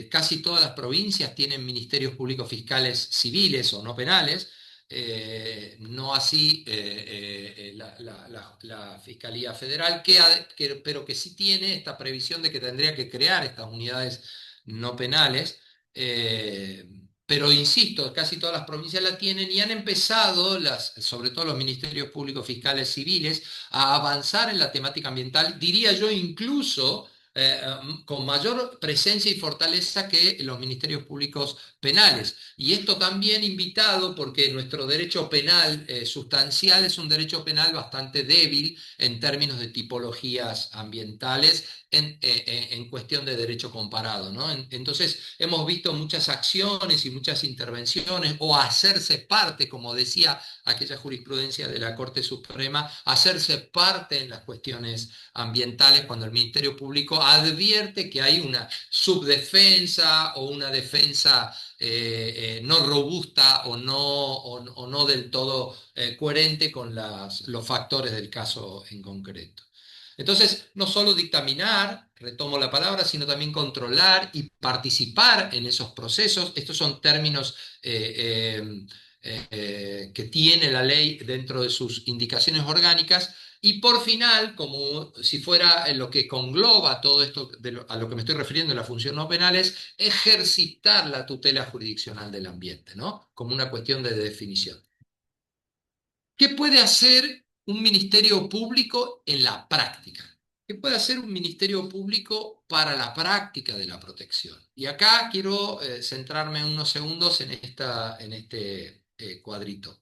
casi todas las provincias tienen ministerios públicos fiscales civiles o no penales, no así la Fiscalía Federal, pero que sí tiene esta previsión de que tendría que crear estas unidades no penales. pero insisto, casi todas las provincias la tienen y han empezado, sobre todo los ministerios públicos fiscales civiles, a avanzar en la temática ambiental, diría yo incluso con mayor presencia y fortaleza que los ministerios públicos penales. Y esto también invitado porque nuestro derecho penal sustancial es un derecho penal bastante débil en términos de tipologías ambientales en cuestión de derecho comparado, ¿no? Entonces, hemos visto muchas acciones y muchas intervenciones, o hacerse parte, como decía aquella jurisprudencia de la Corte Suprema, hacerse parte en las cuestiones ambientales cuando el Ministerio Público advierte que hay una subdefensa o una defensa no robusta o no del todo coherente con los factores del caso en concreto. Entonces, no solo dictaminar, retomo la palabra, sino también controlar y participar en esos procesos. Estos son términos que tiene la ley dentro de sus indicaciones orgánicas. Y por final, como si fuera lo que congloba todo esto a lo que me estoy refiriendo en la función no penal, es ejercitar la tutela jurisdiccional del ambiente, ¿no? Como una cuestión de definición. ¿Qué puede hacer un ministerio público en la práctica? ¿Qué puede hacer un ministerio público para la práctica de la protección? Y acá quiero centrarme unos segundos en este cuadrito.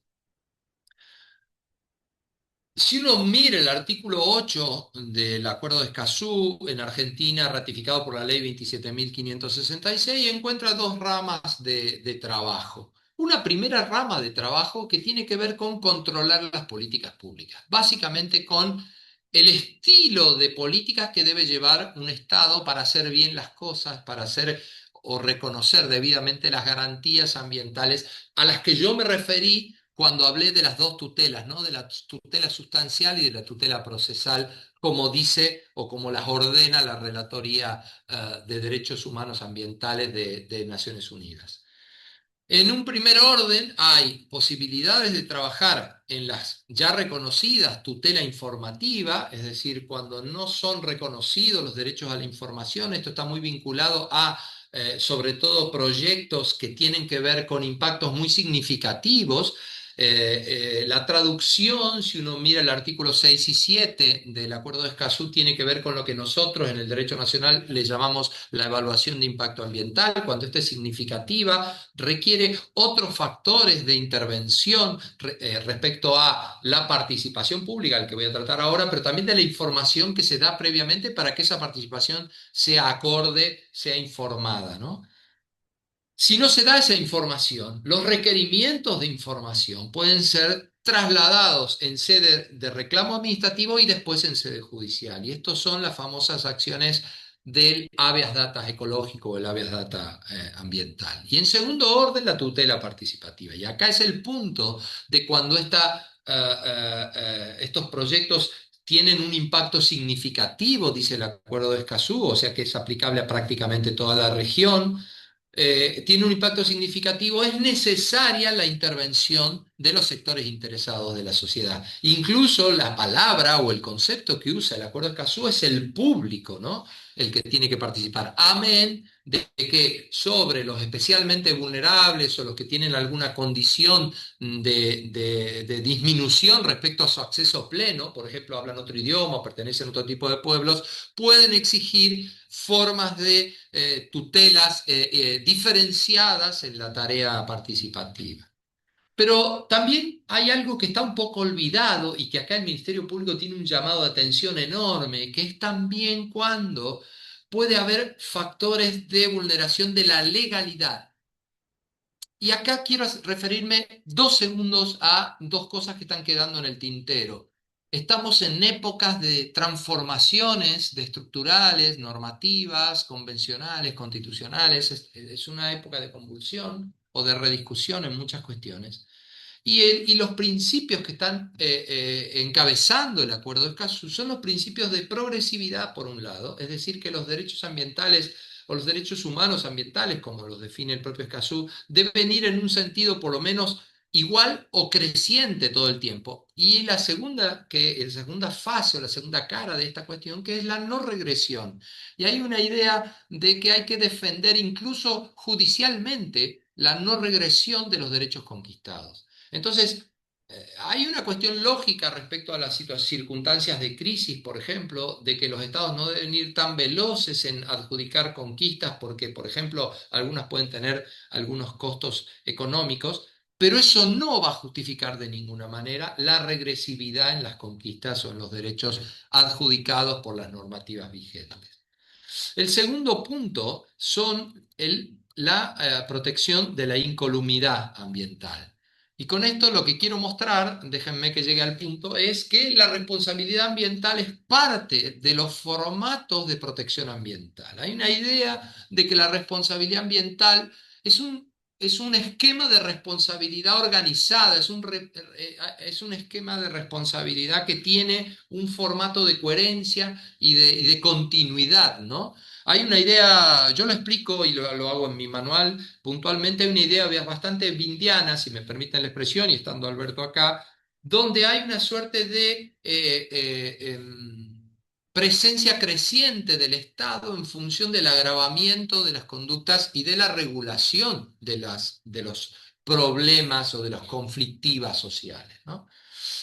Si uno mira el artículo 8 del Acuerdo de Escazú en Argentina, ratificado por la Ley 27.566, encuentra dos ramas de trabajo. Una primera rama de trabajo que tiene que ver con controlar las políticas públicas, básicamente con el estilo de políticas que debe llevar un Estado para hacer bien las cosas, para hacer o reconocer debidamente las garantías ambientales a las que yo me referí cuando hablé de las dos tutelas, ¿no? De la tutela sustancial y de la tutela procesal, como dice o como las ordena la Relatoría de Derechos Humanos Ambientales de Naciones Unidas. En un primer orden hay posibilidades de trabajar en las ya reconocidas tutela informativa, es decir, cuando no son reconocidos los derechos a la información. Esto está muy vinculado a, sobre todo, proyectos que tienen que ver con impactos muy significativos. La traducción, si uno mira el artículo 6 y 7 del Acuerdo de Escazú, tiene que ver con lo que nosotros en el derecho nacional le llamamos la evaluación de impacto ambiental. Cuando esta es significativa, requiere otros factores de intervención respecto a la participación pública, al que voy a tratar ahora, pero también de la información que se da previamente para que esa participación sea acorde, sea informada, ¿no? Si no se da esa información, los requerimientos de información pueden ser trasladados en sede de reclamo administrativo y después en sede judicial. Y estas son las famosas acciones del habeas data ecológico o el habeas data ambiental. Y en segundo orden, la tutela participativa. Y acá es el punto de cuando estos proyectos tienen un impacto significativo, dice el Acuerdo de Escazú, o sea que es aplicable a prácticamente toda la región. Tiene un impacto significativo, es necesaria la intervención de los sectores interesados de la sociedad. Incluso la palabra o el concepto que usa el Acuerdo de Escazú es el público, ¿no? El que tiene que participar. Amén de que sobre los especialmente vulnerables o los que tienen alguna condición de disminución respecto a su acceso pleno, por ejemplo, hablan otro idioma o pertenecen a otro tipo de pueblos, pueden exigir formas de tutelas diferenciadas en la tarea participativa. Pero también hay algo que está un poco olvidado y que acá el Ministerio Público tiene un llamado de atención enorme, que es también cuando puede haber factores de vulneración de la legalidad. Y acá quiero referirme 2 segundos a dos cosas que están quedando en el tintero. Estamos en épocas de transformaciones de estructurales, normativas, convencionales, constitucionales. Es una época de convulsión o de rediscusión en muchas cuestiones. Y los principios que están encabezando el Acuerdo de Escazú son los principios de progresividad, por un lado, es decir, que los derechos ambientales o los derechos humanos ambientales, como los define el propio Escazú, deben ir en un sentido por lo menos igual o creciente todo el tiempo. Y la segunda fase o la segunda cara de esta cuestión, que es la no regresión. Y hay una idea de que hay que defender incluso judicialmente la no regresión de los derechos conquistados. Entonces, hay una cuestión lógica respecto a las circunstancias de crisis, por ejemplo, de que los estados no deben ir tan veloces en adjudicar conquistas porque, por ejemplo, algunas pueden tener algunos costos económicos, pero eso no va a justificar de ninguna manera la regresividad en las conquistas o en los derechos adjudicados por las normativas vigentes. El segundo punto son la protección de la incolumidad ambiental. Y con esto lo que quiero mostrar, déjenme que llegue al punto, es que la responsabilidad ambiental es parte de los formatos de protección ambiental. Hay una idea de que la responsabilidad ambiental es un esquema de responsabilidad organizada, es un esquema de responsabilidad que tiene un formato de coherencia y de continuidad, ¿no? Hay una idea, yo lo explico y lo hago en mi manual puntualmente, hay una idea bastante windiana, si me permiten la expresión, y estando Alberto acá, donde hay una suerte de presencia creciente del Estado en función del agravamiento de las conductas y de la regulación de los problemas o de las conflictivas sociales, ¿no?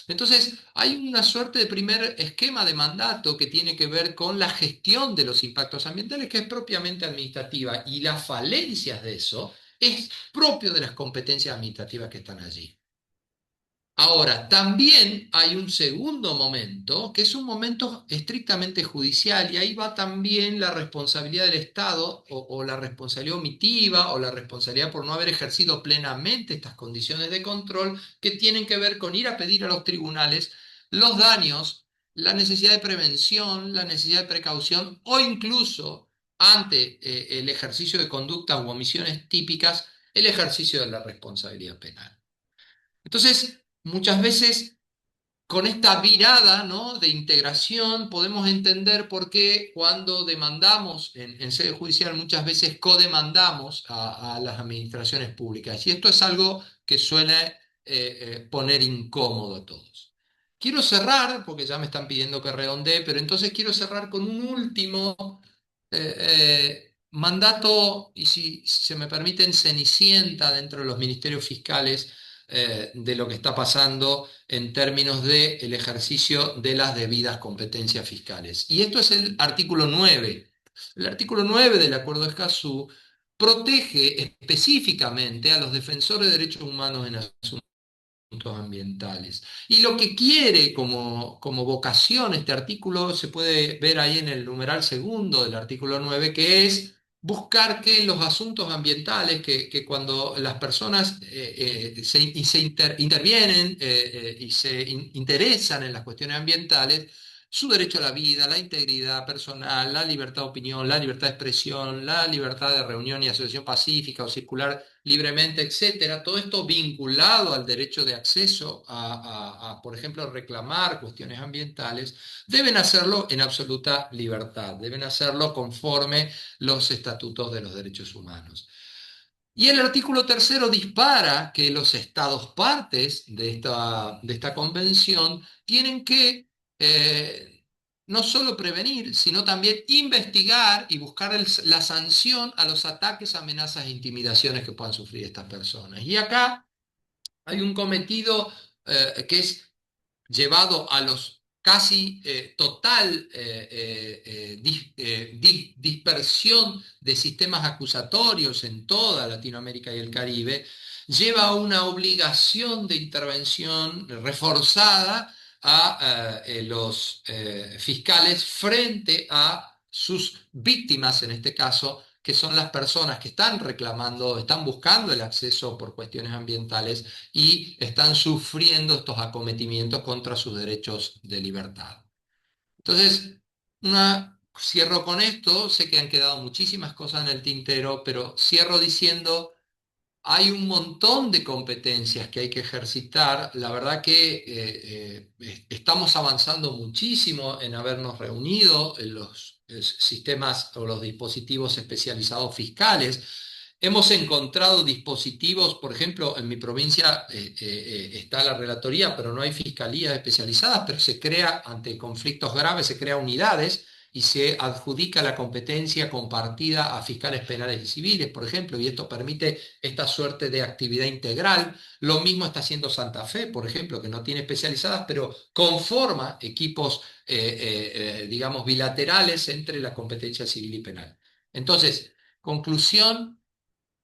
Entonces, hay una suerte de primer esquema de mandato que tiene que ver con la gestión de los impactos ambientales, que es propiamente administrativa, y las falencias de eso es propio de las competencias administrativas que están allí. Ahora, también hay un segundo momento, que es un momento estrictamente judicial, y ahí va también la responsabilidad del Estado, o la responsabilidad omitiva, o la responsabilidad por no haber ejercido plenamente estas condiciones de control, que tienen que ver con ir a pedir a los tribunales los daños, la necesidad de prevención, la necesidad de precaución, o incluso, ante el ejercicio de conductas u omisiones típicas, el ejercicio de la responsabilidad penal. Entonces, muchas veces con esta virada, ¿no?, de integración podemos entender por qué cuando demandamos en sede judicial muchas veces codemandamos a las administraciones públicas. Y esto es algo que suele poner incómodo a todos. Quiero cerrar, porque ya me están pidiendo que redondee, pero entonces quiero cerrar con un último mandato, y si se me permiten, cenicienta dentro de los ministerios fiscales, de lo que está pasando en términos del ejercicio de las debidas competencias fiscales. Y esto es el artículo 9. El artículo 9 del Acuerdo de Escazú protege específicamente a los defensores de derechos humanos en asuntos ambientales. Y lo que quiere como vocación este artículo se puede ver ahí en el numeral segundo del artículo 9, que es buscar que en los asuntos ambientales, que cuando las personas intervienen y se interesan en las cuestiones ambientales, su derecho a la vida, la integridad personal, la libertad de opinión, la libertad de expresión, la libertad de reunión y asociación pacífica o circular libremente, etcétera, todo esto vinculado al derecho de acceso por ejemplo, reclamar cuestiones ambientales, deben hacerlo en absoluta libertad, deben hacerlo conforme los estatutos de los derechos humanos. Y el artículo tercero dispara que los estados partes de esta convención tienen que no solo prevenir, sino también investigar y buscar la sanción a los ataques, amenazas e intimidaciones que puedan sufrir estas personas. Y acá hay un cometido que es llevado a los casi total dispersión de sistemas acusatorios en toda Latinoamérica y el Caribe, lleva a una obligación de intervención reforzada a los fiscales frente a sus víctimas, en este caso, que son las personas que están reclamando, están buscando el acceso por cuestiones ambientales y están sufriendo estos acometimientos contra sus derechos de libertad. Entonces, cierro con esto, sé que han quedado muchísimas cosas en el tintero, pero cierro diciendo, hay un montón de competencias que hay que ejercitar. La verdad que estamos avanzando muchísimo en habernos reunido en los sistemas o los dispositivos especializados fiscales. Hemos encontrado dispositivos, por ejemplo, en mi provincia está la relatoría, pero no hay fiscalías especializadas, pero se crea, ante conflictos graves, se crean unidades y se adjudica la competencia compartida a fiscales penales y civiles, por ejemplo, y esto permite esta suerte de actividad integral. Lo mismo está haciendo Santa Fe, por ejemplo, que no tiene especializadas, pero conforma equipos, digamos, bilaterales entre la competencia civil y penal. Entonces, conclusión,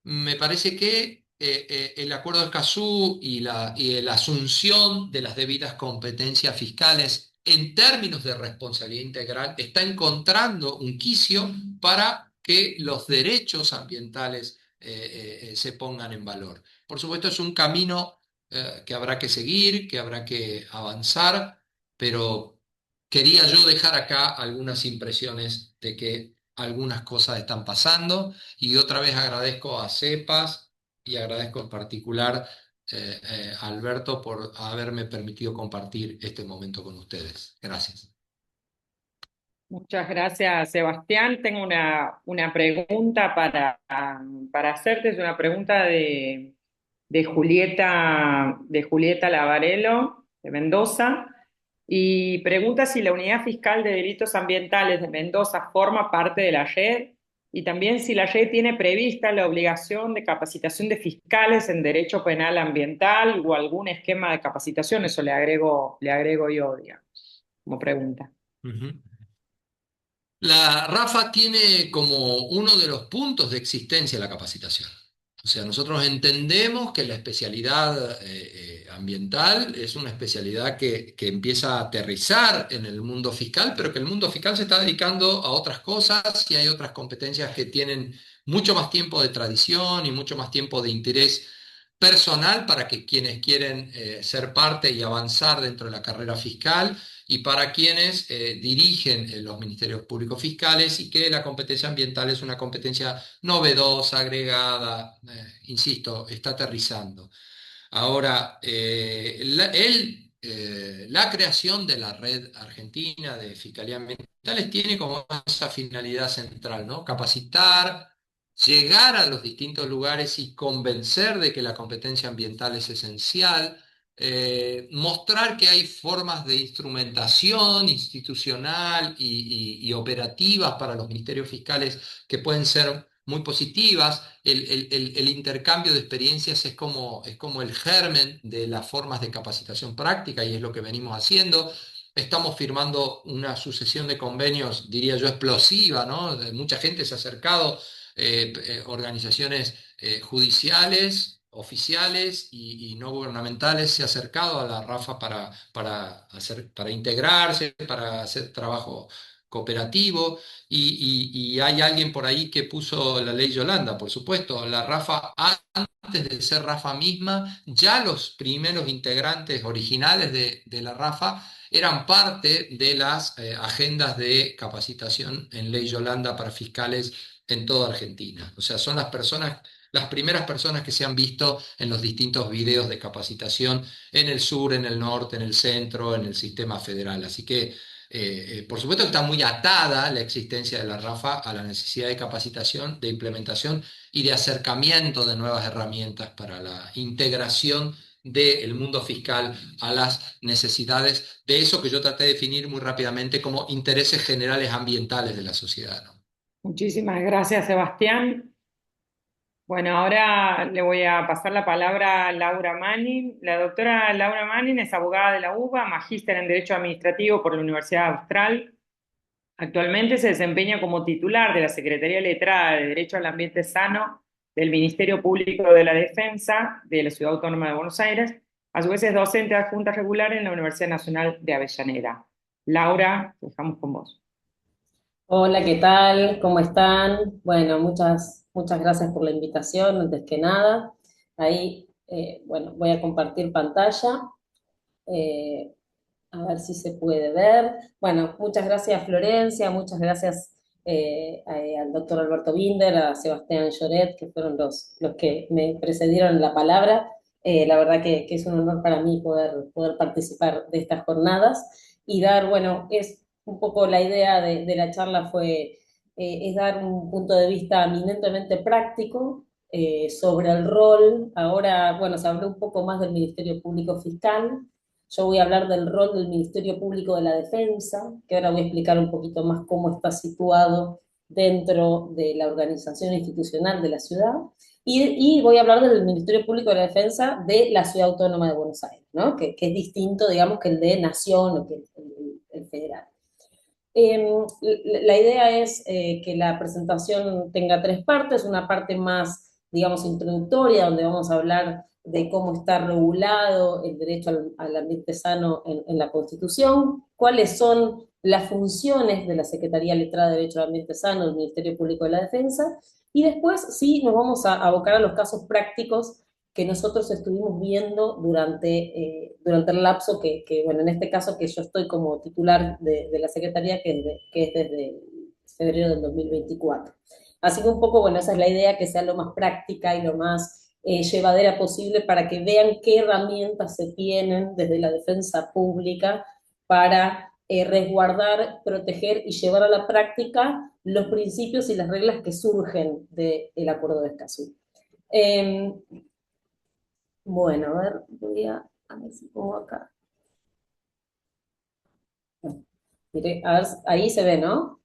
me parece que el acuerdo de Escazú y la asunción de las debidas competencias fiscales en términos de responsabilidad integral está encontrando un quicio para que los derechos ambientales se pongan en valor. Por supuesto, es un camino que habrá que seguir, que habrá que avanzar, pero quería yo dejar acá algunas impresiones de que algunas cosas están pasando. Y otra vez agradezco a CEPAS y agradezco en particular a Alberto por haberme permitido compartir este momento con ustedes. Gracias. Muchas gracias, Sebastián. Tengo una pregunta para hacerte, es una pregunta de Julieta Lavarello, de Mendoza, y pregunta si la Unidad Fiscal de Delitos Ambientales de Mendoza forma parte de la JED y también si la JED tiene prevista la obligación de capacitación de fiscales en derecho penal ambiental o algún esquema de capacitación. Eso le agrego yo, digamos, como pregunta. Ujú. La RAFA tiene como uno de los puntos de existencia la capacitación. O sea, nosotros entendemos que la especialidad ambiental es una especialidad que empieza a aterrizar en el mundo fiscal, pero que el mundo fiscal se está dedicando a otras cosas y hay otras competencias que tienen mucho más tiempo de tradición y mucho más tiempo de interés personal para que quienes quieren ser parte y avanzar dentro de la carrera fiscal y para quienes dirigen los ministerios públicos fiscales y que la competencia ambiental es una competencia novedosa, agregada, insisto, está aterrizando. Ahora, la creación de la red argentina de fiscalía ambientales tiene como esa finalidad central, ¿no? Capacitar, llegar a los distintos lugares y convencer de que la competencia ambiental es esencial, mostrar que hay formas de instrumentación institucional y operativas para los ministerios fiscales que pueden ser muy positivas. El intercambio de experiencias es como el germen de las formas de capacitación práctica y es lo que venimos haciendo. Estamos firmando una sucesión de convenios, diría yo, explosiva, ¿no? Mucha gente se ha acercado, organizaciones judiciales, oficiales y no gubernamentales se ha acercado a la RAFA para integrarse, para hacer trabajo cooperativo. Y hay alguien por ahí que puso la ley Yolanda, por supuesto. La RAFA, antes de ser RAFA misma, ya los primeros integrantes originales de la RAFA eran parte de las agendas de capacitación en ley Yolanda para fiscales en toda Argentina. O sea, son las primeras personas que se han visto en los distintos videos de capacitación en el sur, en el norte, en el centro, en el sistema federal. Así que por supuesto que está muy atada la existencia de la RAFA a la necesidad de capacitación, de implementación y de acercamiento de nuevas herramientas para la integración del mundo fiscal a las necesidades de eso que yo traté de definir muy rápidamente como intereses generales ambientales de la sociedad, ¿no? Muchísimas gracias, Sebastián. Bueno, ahora le voy a pasar la palabra a Laura Manning. La doctora Laura Manning es abogada de la UBA, magíster en Derecho Administrativo por la Universidad Austral. Actualmente se desempeña como titular de la Secretaría Letrada de Derecho al Ambiente Sano del Ministerio Público de la Defensa de la Ciudad Autónoma de Buenos Aires. A su vez es docente adjunta regular en la Universidad Nacional de Avellaneda. Laura, dejamos con vos. Hola, ¿qué tal? ¿Cómo están? Bueno, muchas gracias por la invitación, antes que nada. Ahí, bueno, voy a compartir pantalla, eh, a ver si se puede ver. Bueno, muchas gracias Florencia, muchas gracias al doctor Alberto Binder, a Sebastián Lloret, que fueron los que me precedieron en la palabra. La verdad que es un honor para mí poder participar de estas jornadas y dar, bueno, es un poco la idea de la charla es dar un punto de vista eminentemente práctico sobre el rol. Ahora, bueno, se habló un poco más del Ministerio Público Fiscal, Yo voy a hablar del rol del Ministerio Público de la Defensa, que ahora voy a explicar un poquito más cómo está situado dentro de la organización institucional de la ciudad. Y voy a hablar del Ministerio Público de la Defensa de la Ciudad Autónoma de Buenos Aires, ¿no? Que es distinto, digamos, que el de Nación o que el federal. La idea es que la presentación tenga tres partes, una parte más, digamos, introductoria, donde vamos a hablar de cómo está regulado el derecho al ambiente sano en la Constitución, cuáles son las funciones de la Secretaría Letrada de Derecho al Ambiente Sano del Ministerio Público de la Defensa, y después sí nos vamos a abocar a los casos prácticos que nosotros estuvimos viendo durante el lapso bueno, en este caso que yo estoy como titular de la Secretaría, que es desde febrero del 2024. Así que un poco, bueno, esa es la idea, que sea lo más práctica y lo más llevadera posible para que vean qué herramientas se tienen desde la defensa pública para resguardar, proteger y llevar a la práctica los principios y las reglas que surgen del Acuerdo de Escazú. Bueno, a ver, a ver si pongo acá. Mire, a ver, ahí se ve, ¿no?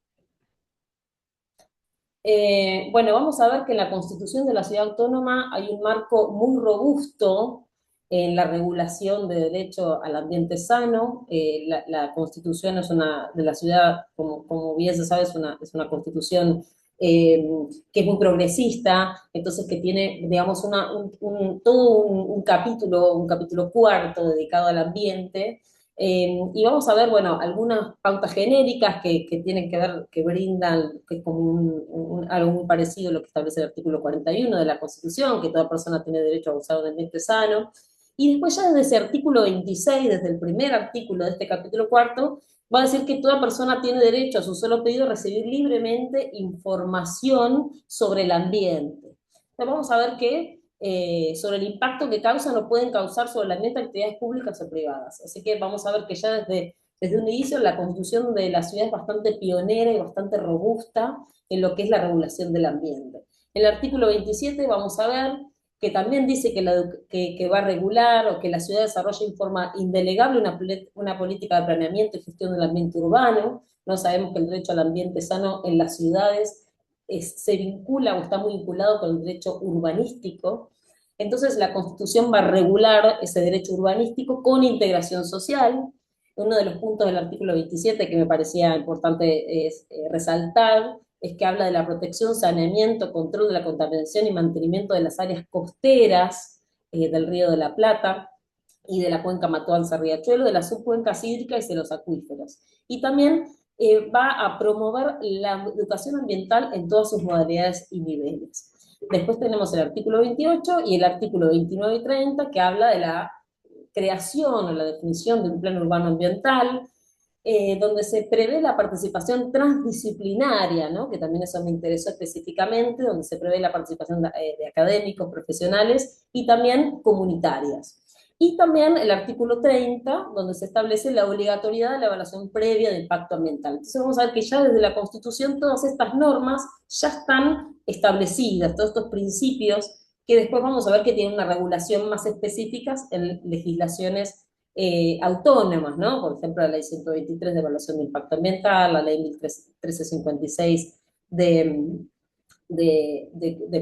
Bueno, vamos a ver que en la Constitución de la Ciudad Autónoma hay un marco muy robusto en la regulación de derecho al ambiente sano. La Constitución de la ciudad, como bien se sabe, es una Constitución que es muy progresista, entonces que tiene, digamos, todo un capítulo cuarto dedicado al ambiente. Y vamos a ver, bueno, algunas pautas genéricas que tienen que ver, que brindan, que es como algo muy parecido a lo que establece el artículo 41 de la Constitución, que toda persona tiene derecho a gozar de un ambiente sano. Y después ya desde ese artículo 26, desde el primer artículo de este capítulo cuarto, va a decir que toda persona tiene derecho a su solo pedido a recibir libremente información sobre el ambiente. Entonces vamos a ver que sobre el impacto que causan o pueden causar sobre el ambiente actividades públicas o privadas. Así que vamos a ver que ya desde un inicio la Constitución de la ciudad es bastante pionera y bastante robusta en lo que es la regulación del ambiente. En el artículo 27 vamos a ver que también dice que va a regular o que la ciudad desarrolla en forma indelegable una política de planeamiento y gestión del ambiente urbano. No sabemos que el derecho al ambiente sano en las ciudades se vincula o está muy vinculado con el derecho urbanístico. Entonces la Constitución va a regular ese derecho urbanístico con integración social. Uno de los puntos del artículo 27 que me parecía importante resaltar es que habla de la protección, saneamiento, control de la contaminación y mantenimiento de las áreas costeras del Río de la Plata y de la cuenca Matuanza-Riachuelo, de las subcuencas hídricas y de los acuíferos. Y también va a promover la educación ambiental en todas sus modalidades y niveles. Después tenemos el artículo 28 y el artículo 29 y 30, que habla de la creación o la definición de un plan urbano ambiental, donde se prevé la participación transdisciplinaria, ¿no? Que también eso me interesó específicamente, donde se prevé la participación de académicos, profesionales y también comunitarias. Y también el artículo 30, donde se establece la obligatoriedad de la evaluación previa de impacto ambiental. Entonces vamos a ver que ya desde la Constitución todas estas normas ya están establecidas, todos estos principios, que después vamos a ver que tienen una regulación más específica en legislaciones autónomas, ¿no? Por ejemplo, la ley 123 de evaluación de impacto ambiental, la ley 1356 de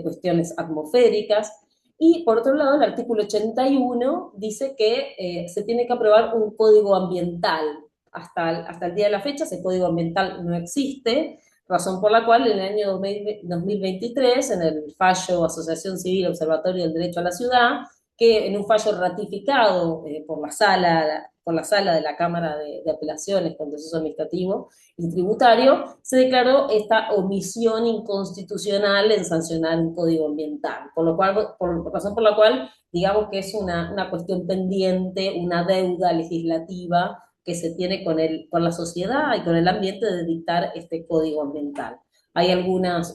cuestiones atmosféricas. Y por otro lado, el artículo 81 dice que se tiene que aprobar un código ambiental. Hasta el día de la fecha ese código ambiental no existe, razón por la cual en el año 2023, en el fallo Asociación Civil Observatorio del Derecho a la Ciudad, que en un fallo ratificado por la sala de la Cámara de Apelaciones, Contencioso Administrativo y Tributario, se declaró esta omisión inconstitucional en sancionar un código ambiental, razón por la cual digamos que es una cuestión pendiente, una deuda legislativa que se tiene con la sociedad y con el ambiente de dictar este código ambiental.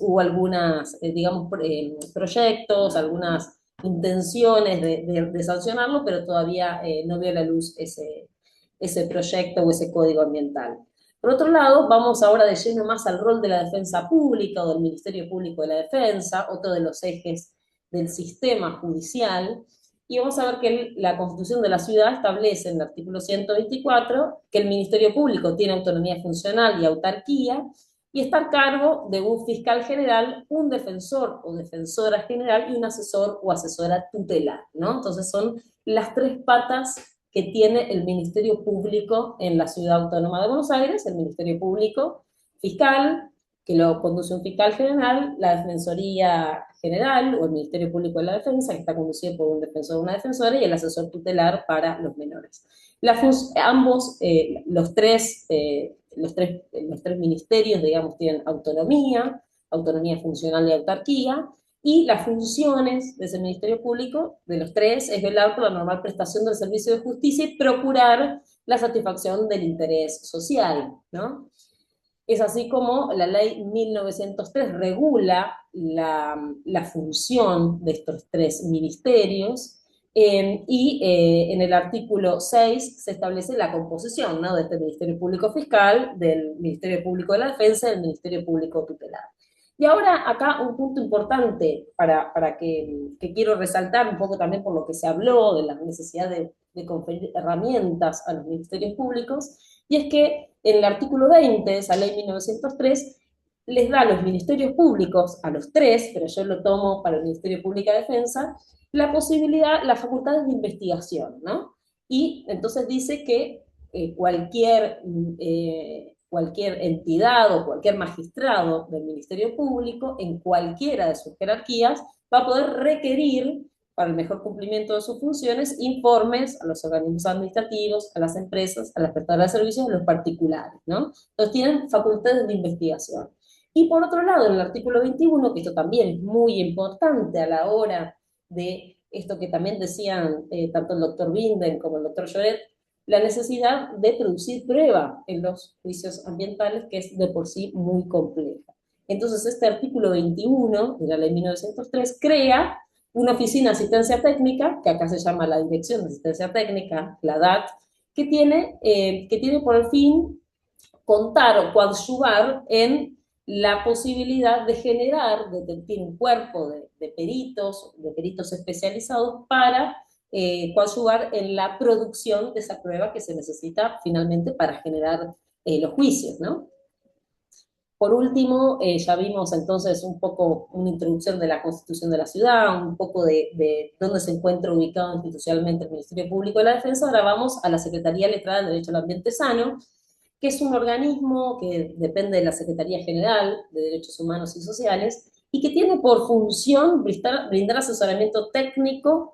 Hubo algunas, digamos, proyectos, algunas intenciones de sancionarlo, pero todavía no vio la luz ese proyecto o ese código ambiental. Por otro lado, vamos ahora de lleno más al rol de la defensa pública o del Ministerio Público de la Defensa, otro de los ejes del sistema judicial. y vamos a ver que la Constitución de la Ciudad establece en el artículo 124 que el Ministerio Público tiene autonomía funcional y autarquía, y está a cargo de un fiscal general, un defensor o defensora general y un asesor o asesora tutelar, ¿no? Entonces son las tres patas que tiene el Ministerio Público en la Ciudad Autónoma de Buenos Aires: el Ministerio Público fiscal, que lo conduce un fiscal general, la Defensoría General o el Ministerio Público de la Defensa, que está conducido por un defensor o una defensora, y el asesor tutelar para los menores. Ambos, los tres ministerios, digamos, tienen autonomía, autonomía funcional y autarquía, y las funciones de ese Ministerio Público, de los tres, es velar por la normal prestación del servicio de justicia y procurar la satisfacción del interés social, ¿no? Es así como la ley 1903 regula la función de estos tres ministerios, en el artículo 6 se establece la composición, ¿no?, de este Ministerio Público Fiscal, del Ministerio Público de la Defensa y del Ministerio Público Tutelar. Y ahora acá un punto importante que quiero resaltar un poco también por lo que se habló de la necesidad de conferir herramientas a los ministerios públicos, y es que en el artículo 20 de esa ley 1903 les da a los ministerios públicos, a los tres, pero yo lo tomo para el Ministerio Público de Defensa, la posibilidad, las facultades de investigación, ¿no? Y entonces dice que cualquier entidad o cualquier magistrado del Ministerio Público, en cualquiera de sus jerarquías, va a poder requerir, para el mejor cumplimiento de sus funciones, informes a los organismos administrativos, a las empresas, a las prestadoras de servicios, a los particulares, ¿no? Entonces tienen facultades de investigación. Y por otro lado, en el artículo 21, que esto también es muy importante a la hora de esto que también decían tanto el doctor Binden como el doctor Lloret, la necesidad de producir prueba en los juicios ambientales, que es de por sí muy compleja. Entonces, este artículo 21 de la ley 1903 crea una oficina de asistencia técnica, que acá se llama la Dirección de Asistencia Técnica, la DAT, que tiene por el fin contar o coadyuvar en la posibilidad de generar, tiene un cuerpo de peritos especializados para coadyuvar en la producción de esa prueba que se necesita finalmente para generar los juicios, ¿no? Por último, ya vimos entonces un poco una introducción de la Constitución de la Ciudad, un poco de dónde se encuentra ubicado institucionalmente el Ministerio Público de la Defensa. Ahora vamos a la Secretaría Letrada del Derecho al Ambiente Sano, que es un organismo que depende de la Secretaría General de Derechos Humanos y Sociales, y que tiene por función brindar asesoramiento técnico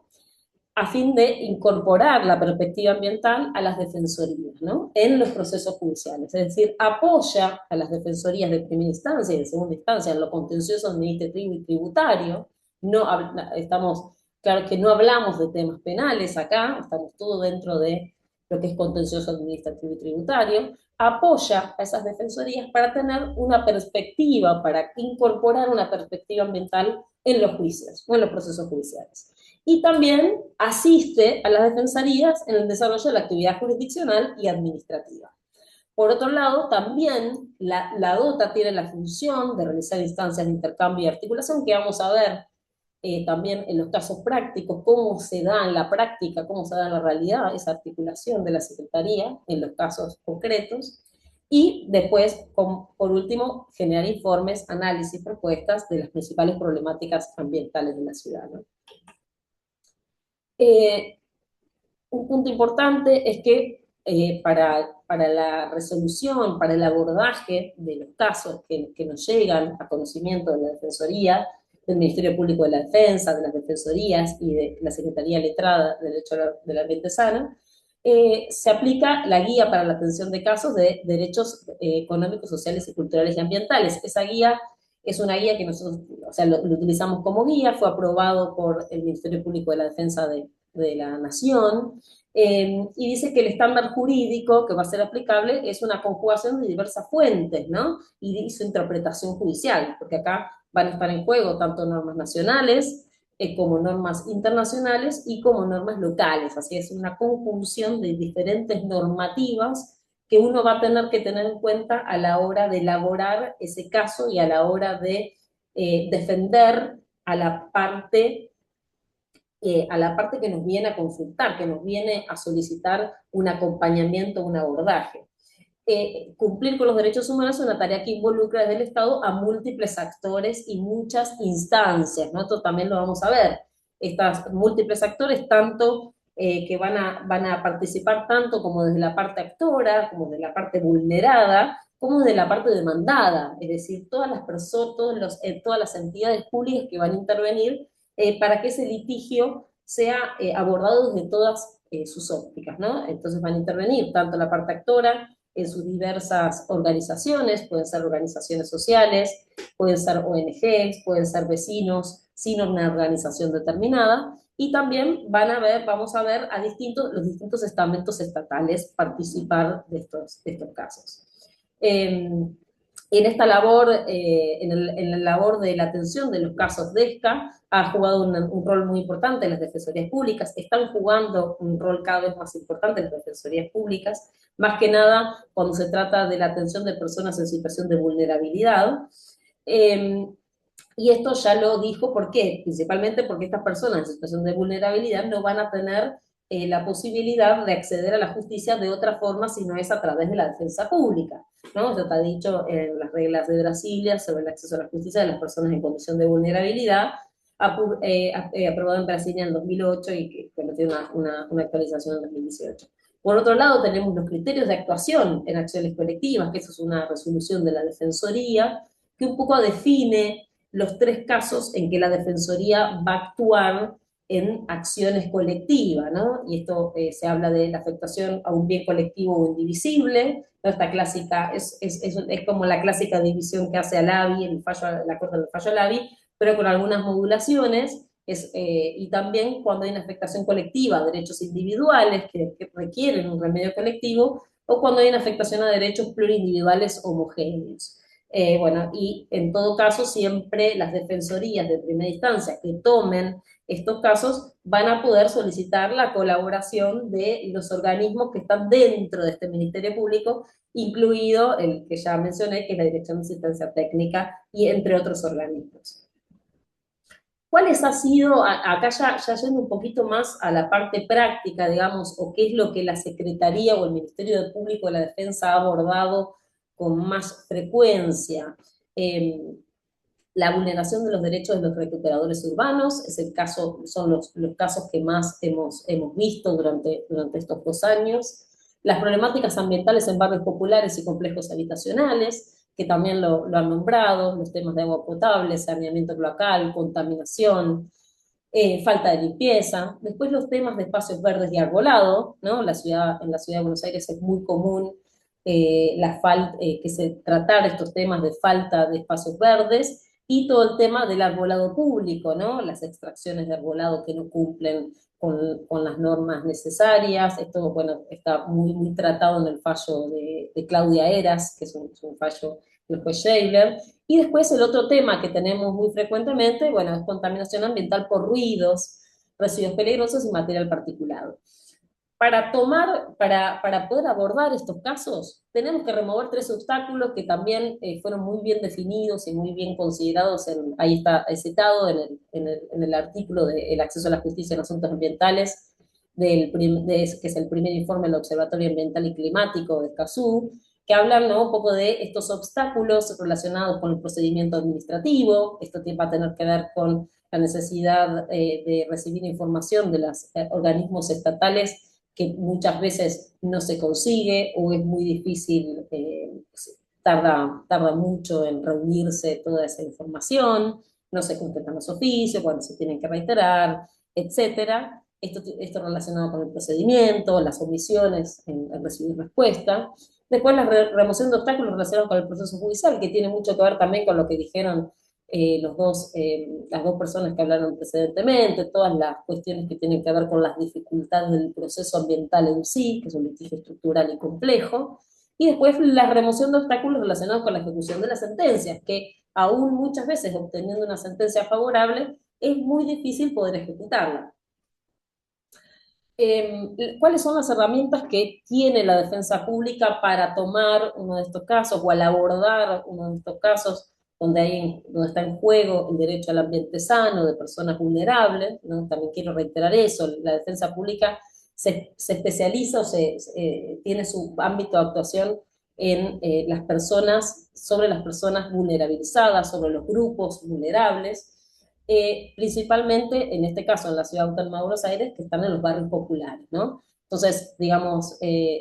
a fin de incorporar la perspectiva ambiental a las defensorías, ¿no?, en los procesos judiciales. Es decir, apoya a las defensorías de primera instancia y de segunda instancia en lo contencioso administrativo y tributario. Claro que no hablamos de temas penales acá, estamos todo dentro de lo que es contencioso administrativo y tributario. Apoya a esas defensorías para tener una perspectiva, para incorporar una perspectiva ambiental en los juicios o en los procesos judiciales. Y también asiste a las defensorías en el desarrollo de la actividad jurisdiccional y administrativa. Por otro lado, también la DOTA tiene la función de realizar instancias de intercambio y articulación, que vamos a ver también en los casos prácticos, cómo se da en la práctica, cómo se da en la realidad esa articulación de la Secretaría en los casos concretos. Y después, por último, generar informes, análisis, propuestas de las principales problemáticas ambientales de la ciudad, ¿no? Un punto importante es que para la resolución, para el abordaje de los casos que nos llegan a conocimiento de la Defensoría, del Ministerio Público de la Defensa, de las Defensorías y de la Secretaría Letrada del Derecho del Ambiente Sano, se aplica la Guía para la Atención de Casos de Derechos Económicos, Sociales y Culturales y Ambientales. Esa guía es una guía que nosotros, lo utilizamos como guía, fue aprobado por el Ministerio Público de la Defensa de la Nación, y dice que el estándar jurídico que va a ser aplicable es una conjugación de diversas fuentes, ¿no? Y su interpretación judicial, porque acá van a estar en juego tanto normas nacionales como normas internacionales y como normas locales. Así es una conjunción de diferentes normativas que uno va a tener que tener en cuenta a la hora de elaborar ese caso y a la hora de defender a la parte a la parte que nos viene a consultar, que nos viene a solicitar un acompañamiento, un abordaje. Cumplir con los derechos humanos es una tarea que involucra desde el Estado a múltiples actores y muchas instancias, ¿no? Esto también lo vamos a ver. Estos múltiples actores, tanto que van a participar tanto como desde la parte actora, como desde la parte vulnerada, como desde la parte demandada, es decir, todas las personas, todas las entidades públicas que van a intervenir para que ese litigio sea abordado desde todas sus ópticas, ¿no? Entonces van a intervenir tanto la parte actora, en sus diversas organizaciones, pueden ser organizaciones sociales, pueden ser ONGs, pueden ser vecinos sin una organización determinada, y también vamos a ver a los distintos estamentos estatales participar de estos casos. En esta labor, en la labor de la atención de los casos de ESCA, ha jugado un rol muy importante en las defensorías públicas, están jugando un rol cada vez más importante en las defensorías públicas, más que nada cuando se trata de la atención de personas en situación de vulnerabilidad. Y esto ya lo dijo, ¿por qué? Principalmente porque estas personas en situación de vulnerabilidad no van a tener la posibilidad de acceder a la justicia de otra forma si no es a través de la defensa pública, ¿no? Esto está dicho en las reglas de Brasilia sobre el acceso a la justicia de las personas en condición de vulnerabilidad, aprobado en Brasilia en 2008 y que tiene una actualización en 2018. Por otro lado, tenemos los criterios de actuación en acciones colectivas, que eso es una resolución de la Defensoría, que un poco define los 3 casos en que la Defensoría va a actuar en acciones colectivas, ¿no? Y esto se habla de la afectación a un bien colectivo o indivisible, ¿no? Esta clásica, es como la clásica división que hace Alavi, la Corte del fallo Alavi, pero con algunas modulaciones, y también cuando hay una afectación colectiva, derechos individuales que requieren un remedio colectivo, o cuando hay una afectación a derechos plurindividuales homogéneos. Bueno, y en todo caso siempre las defensorías de primera instancia que tomen estos casos van a poder solicitar la colaboración de los organismos que están dentro de este Ministerio Público, incluido el que ya mencioné, que es la Dirección de Asistencia Técnica, y entre otros organismos. ¿Cuáles ha sido, acá ya yendo un poquito más a la parte práctica, digamos, o qué es lo que la Secretaría o el Ministerio de Público de la Defensa ha abordado con más frecuencia? La vulneración de los derechos de los recuperadores urbanos, son los casos que más hemos visto durante estos 2 años. Las problemáticas ambientales en barrios populares y complejos habitacionales, que también lo han nombrado, los temas de agua potable, saneamiento cloacal, contaminación, falta de limpieza. Después los temas de espacios verdes y arbolado, ¿no? En la ciudad de Buenos Aires es muy común tratar estos temas de falta de espacios verdes, y todo el tema del arbolado público, ¿no? Las extracciones de arbolado que no cumplen con las normas necesarias. Esto, bueno, está muy tratado en el fallo de Claudia Heras, que es un fallo del juez Scheibler. Y después el otro tema que tenemos muy frecuentemente, bueno, es contaminación ambiental por ruidos, residuos peligrosos y material particulado. Para poder abordar estos casos, tenemos que remover 3 obstáculos que también fueron muy bien definidos y muy bien considerados, ahí está citado en el artículo del acceso a la justicia en asuntos ambientales, que es el primer informe del Observatorio Ambiental y Climático de Escazú, que hablan, ¿no?, un poco de estos obstáculos relacionados con el procedimiento administrativo. Esto va a tener que ver con la necesidad de recibir información de los organismos estatales, que muchas veces no se consigue o es muy difícil, tarda mucho en reunirse toda esa información, no se completan los oficios, cuando se tienen que reiterar, etcétera. Esto relacionado con el procedimiento, las omisiones en recibir respuesta. Después la remoción de obstáculos relacionados con el proceso judicial, que tiene mucho que ver también con lo que dijeron las 2 personas que hablaron precedentemente, todas las cuestiones que tienen que ver con las dificultades del proceso ambiental en sí, que es un litigio estructural y complejo, y después la remoción de obstáculos relacionados con la ejecución de las sentencias, que aún muchas veces obteniendo una sentencia favorable, es muy difícil poder ejecutarla. ¿Cuáles son las herramientas que tiene la defensa pública para tomar uno de estos casos o al abordar uno de estos casos? donde está en juego el derecho al ambiente sano de personas vulnerables, ¿no? También quiero reiterar eso, la defensa pública se especializa o tiene su ámbito de actuación en sobre las personas vulnerabilizadas, sobre los grupos vulnerables, principalmente, en este caso, en la Ciudad Autónoma de Buenos Aires, que están en los barrios populares, ¿no? Entonces, digamos,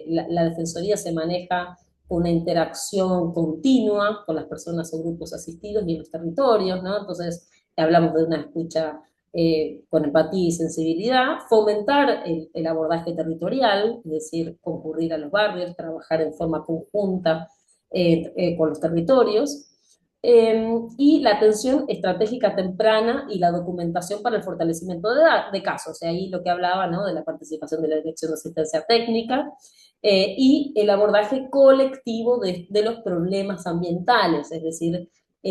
la Defensoría se maneja con una interacción continua con las personas o grupos asistidos y en los territorios, ¿no? Entonces, hablamos de una escucha con empatía y sensibilidad, fomentar el abordaje territorial, es decir, concurrir a los barrios, trabajar en forma conjunta con los territorios, y la atención estratégica temprana y la documentación para el fortalecimiento de casos. Y ahí lo que hablaba, ¿no? De la participación de la Dirección de Asistencia Técnica, y el abordaje colectivo de los problemas ambientales, es decir,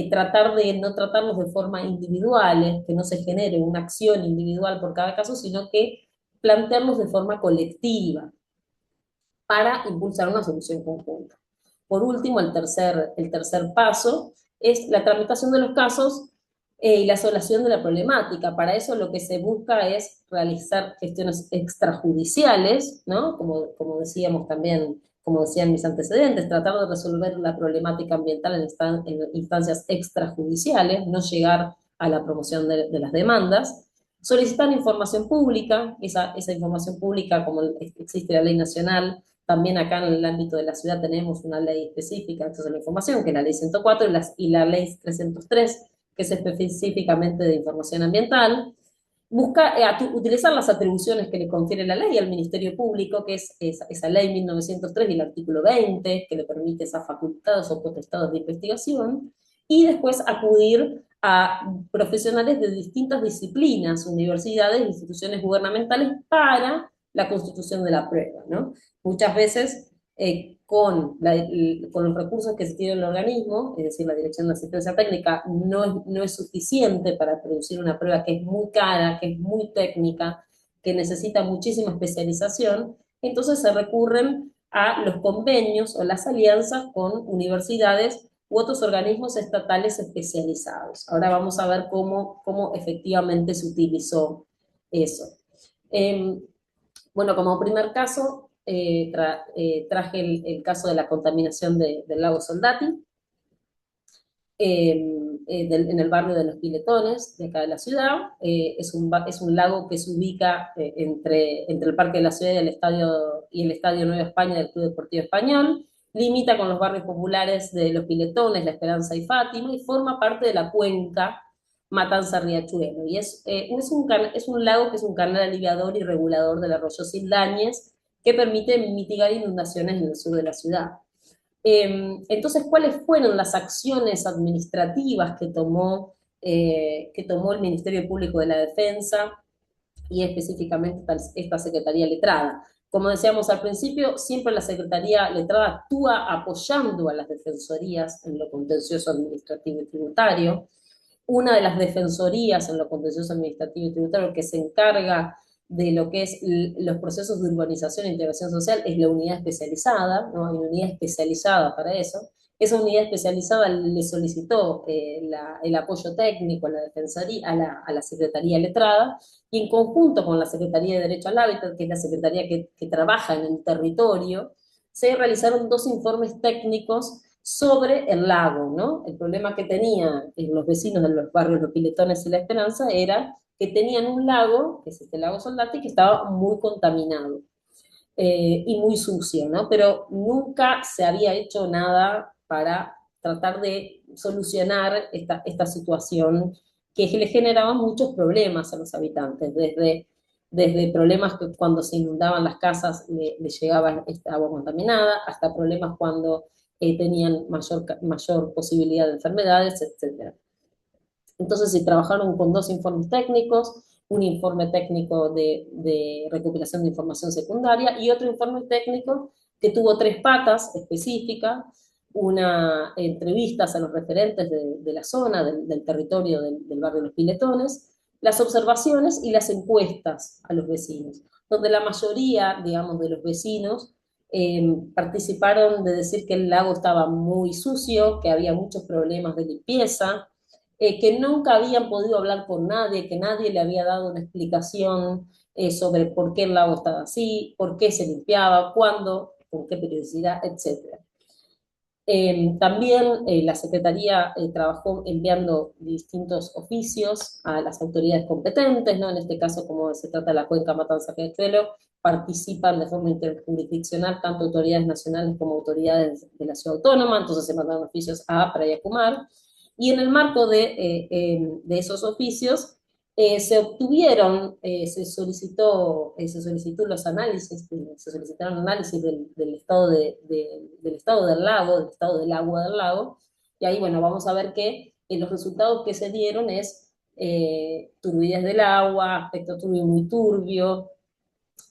tratar de no tratarlos de forma individual, que no se genere una acción individual por cada caso, sino que plantearlos de forma colectiva para impulsar una solución conjunta. Por último, el tercer paso es la tramitación de los casos y la solución de la problemática. Para eso lo que se busca es realizar gestiones extrajudiciales, ¿no? Como decíamos también, como decían mis antecedentes, tratar de resolver la problemática ambiental en instancias extrajudiciales, no llegar a la promoción de las demandas. Solicitar información pública, esa información pública, como existe la ley nacional, también acá en el ámbito de la ciudad tenemos una ley específica de acceso a la información, que es la ley 104 y la ley 303, que es específicamente de información ambiental. Busca utilizar las atribuciones que le confiere la ley al Ministerio Público, que es esa ley 1903 y el artículo 20, que le permite esas facultades o potestades de investigación, y después acudir a profesionales de distintas disciplinas, universidades, instituciones gubernamentales, para la constitución de la prueba, ¿no? Muchas veces con los recursos que se tiene en el organismo, es decir, la Dirección de Asistencia Técnica, no es suficiente para producir una prueba que es muy cara, que es muy técnica, que necesita muchísima especialización. Entonces se recurren a los convenios o las alianzas con universidades u otros organismos estatales especializados. Ahora vamos a ver cómo efectivamente se utilizó eso. Bueno, como primer caso, traje el caso de la contaminación del lago Soldati, en el barrio de Los Piletones, de acá de la ciudad. Es un lago que se ubica entre el Parque de la Ciudad y el Estadio Nueva España del Club Deportivo Español. Limita con los barrios populares de Los Piletones, La Esperanza y Fátima, y forma parte de la cuenca Matanza-Riachuelo. Y es un lago que es un canal aliviador y regulador del arroyo Sildañez, que permite mitigar inundaciones en el sur de la ciudad. Entonces, ¿cuáles fueron las acciones administrativas que tomó el Ministerio Público de la Defensa y específicamente esta Secretaría Letrada? Como decíamos al principio, siempre la Secretaría Letrada actúa apoyando a las defensorías en lo contencioso administrativo y tributario. Una de las defensorías en lo contencioso administrativo y tributario que se encarga de lo que es los procesos de urbanización e integración social es la unidad especializada, ¿no? Hay una unidad especializada para eso. Esa unidad especializada le solicitó el apoyo técnico a la Defensoría, a la Secretaría Letrada, y en conjunto con la Secretaría de Derecho al Hábitat, que es la secretaría que trabaja en el territorio, se realizaron 2 informes técnicos sobre el lago, ¿no? El problema que tenían los vecinos de los barrios Los Piletones y La Esperanza era que tenían un lago, que es este lago Soldati, que estaba muy contaminado y muy sucio, ¿no? Pero nunca se había hecho nada para tratar de solucionar esta situación que le generaba muchos problemas a los habitantes, desde problemas que cuando se inundaban las casas le llegaba esta agua contaminada, hasta problemas cuando tenían mayor posibilidad de enfermedades, etc. Entonces se trabajaron con 2 informes técnicos, un informe técnico de recopilación de información secundaria y otro informe técnico que tuvo 3 patas específicas: una entrevistas a los referentes de la zona, del territorio del barrio de Los Piletones, las observaciones y las encuestas a los vecinos, donde la mayoría, digamos, de los vecinos Participaron de decir que el lago estaba muy sucio, que había muchos problemas de limpieza, que nunca habían podido hablar con nadie, que nadie le había dado una explicación sobre por qué el lago estaba así, por qué se limpiaba, cuándo, con qué periodicidad, etcétera. También la Secretaría trabajó enviando distintos oficios a las autoridades competentes, ¿no? En este caso, como se trata de la cuenca Matanza-Riachuelo, participan de forma interjurisdiccional tanto autoridades nacionales como autoridades de la ciudad autónoma, entonces se mandaron oficios a APRA y a Kumar, y en el marco de esos oficios se obtuvieron, se solicitó los análisis, se solicitaron análisis del estado del estado del lago, del estado del agua del lago, y ahí, bueno, vamos a ver que los resultados que se dieron es turbidez del agua, aspecto turbio muy turbio,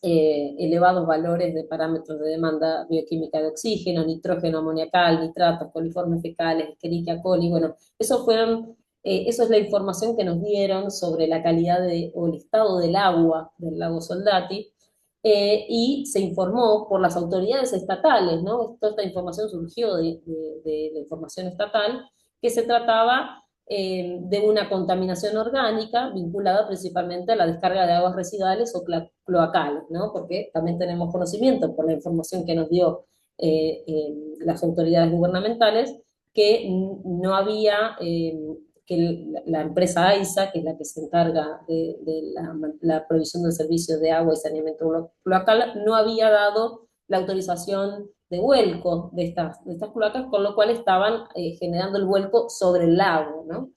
elevados valores de parámetros de demanda bioquímica de oxígeno, nitrógeno amoniacal, nitratos, coliformes fecales, Escherichia coli, bueno, eso es la información que nos dieron sobre la calidad o el estado del agua del lago Soldati, y se informó por las autoridades estatales, ¿no? Toda esta información surgió de la información estatal, que se trataba de una contaminación orgánica vinculada principalmente a la descarga de aguas residuales o cloacales, ¿no? Porque también tenemos conocimiento por la información que nos dio las autoridades gubernamentales que no había, que la empresa AISA, que es la que se encarga de la provisión del servicio de agua y saneamiento cloacal, no había dado la autorización de vuelco de estas cloacas, con lo cual estaban generando el vuelco sobre el lago, ¿no?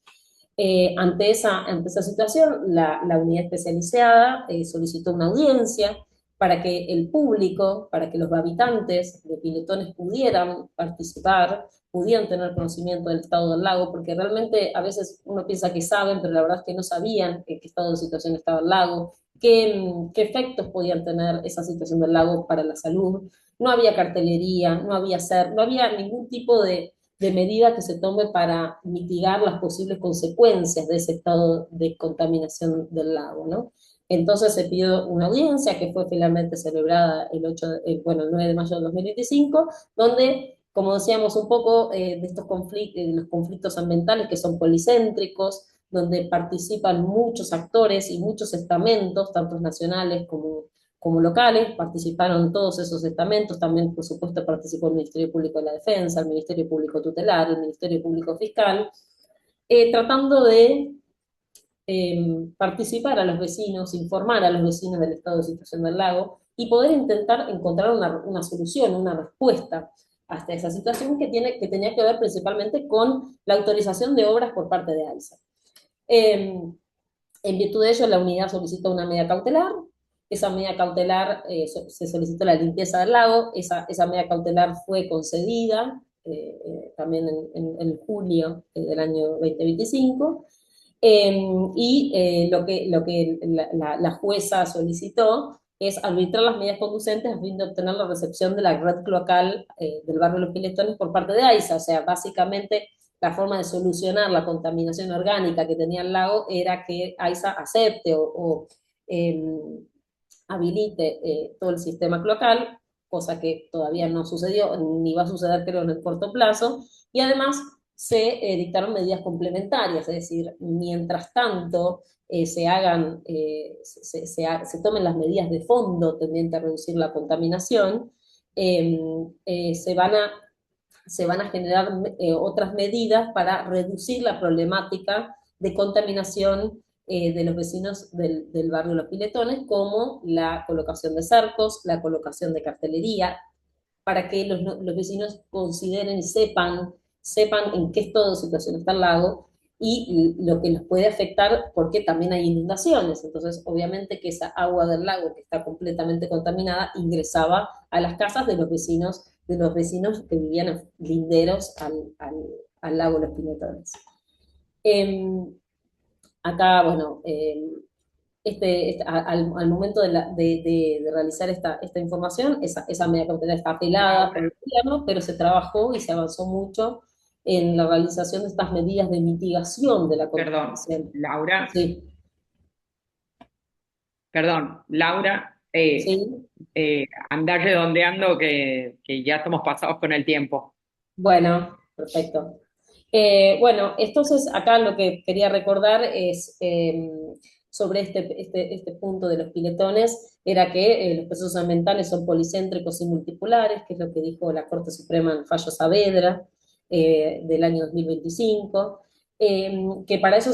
Ante esa situación, la unidad especializada solicitó una audiencia para que el público, para que los habitantes de Piletones pudieran participar, pudieran tener conocimiento del estado del lago, porque realmente a veces uno piensa que saben, pero la verdad es que no sabían en qué estado de situación estaba el lago, qué efectos podían tener esa situación del lago para la salud. No había cartelería, no había ningún tipo de medida que se tome para mitigar las posibles consecuencias de ese estado de contaminación del lago, ¿no? Entonces se pidió una audiencia que fue finalmente celebrada el 9 de mayo de 2025, donde, como decíamos un poco, de estos los conflictos ambientales que son policéntricos, donde participan muchos actores y muchos estamentos, tanto nacionales como locales, participaron todos esos estamentos, también por supuesto participó el Ministerio Público de la Defensa, el Ministerio Público Tutelar, el Ministerio Público Fiscal, tratando de participar a los vecinos, informar a los vecinos del estado de situación del lago y poder intentar encontrar una solución, una respuesta hasta esa situación que tenía que ver principalmente con la autorización de obras por parte de AISA. En virtud de ello, la unidad solicitó una medida cautelar. Esa medida cautelar, se solicitó la limpieza del lago, esa medida cautelar fue concedida también en julio del año 2025, y lo que la jueza solicitó es arbitrar las medidas conducentes a fin de obtener la recepción de la red cloacal del barrio Los Piletones por parte de AISA, o sea, básicamente la forma de solucionar la contaminación orgánica que tenía el lago era que AISA acepte o habilite todo el sistema cloacal, cosa que todavía no sucedió, ni va a suceder creo en el corto plazo, y además se dictaron medidas complementarias, es decir, mientras tanto se tomen las medidas de fondo tendientes a reducir la contaminación, se van a generar otras medidas para reducir la problemática de contaminación de los vecinos del barrio Los Piletones, como la colocación de cercos, la colocación de cartelería, para que los vecinos consideren y sepan en qué estado de situación está el lago y lo que los puede afectar, porque también hay inundaciones. Entonces, obviamente que esa agua del lago que está completamente contaminada ingresaba a las casas de los vecinos que vivían linderos al lago Los Piletones. Acá, bueno, al momento de realizar esta información, esa medida cautelar está apelada por el gobierno, pero se trabajó y se avanzó mucho en la realización de estas medidas de mitigación de la Perdón, contaminación. Laura. Sí. Perdón, Laura, eh, ¿sí? andar redondeando que ya estamos pasados con el tiempo. Bueno, perfecto. Bueno, entonces acá lo que quería recordar es sobre este punto de los piletones, era que los procesos ambientales son policéntricos y multipolares, que es lo que dijo la Corte Suprema en el fallo Saavedra del año 2025, que para eso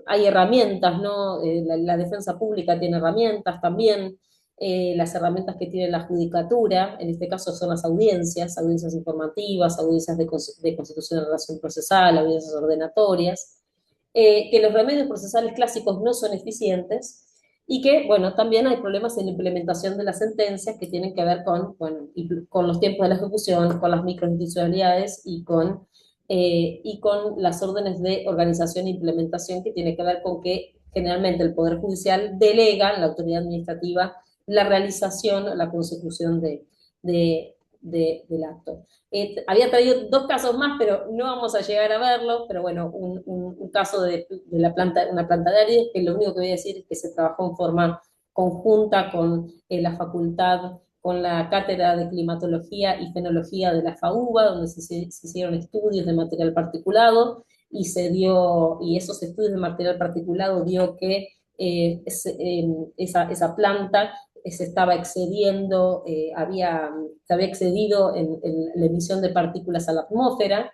hay herramientas, ¿no? La defensa pública tiene herramientas también, las herramientas que tiene la judicatura, en este caso son las audiencias, audiencias informativas, audiencias de constitución de relación procesal, audiencias ordenatorias, que los remedios procesales clásicos no son eficientes y que, bueno, también hay problemas en la implementación de las sentencias que tienen que ver con, bueno, con los tiempos de la ejecución, con las microinstitucionalidades y con las órdenes de organización e implementación que tiene que ver con que generalmente el Poder Judicial delega en la autoridad administrativa la realización, la consecución del acto. Había traído dos casos más, pero no vamos a llegar a verlo, pero bueno, un caso de una planta de Aries, que lo único que voy a decir es que se trabajó en forma conjunta con la facultad, con la cátedra de climatología y fenología de la FAUBA, donde se hicieron estudios de material particulado, y esos estudios de material particulado dio que esa planta se estaba excediendo, se había excedido en la emisión de partículas a la atmósfera,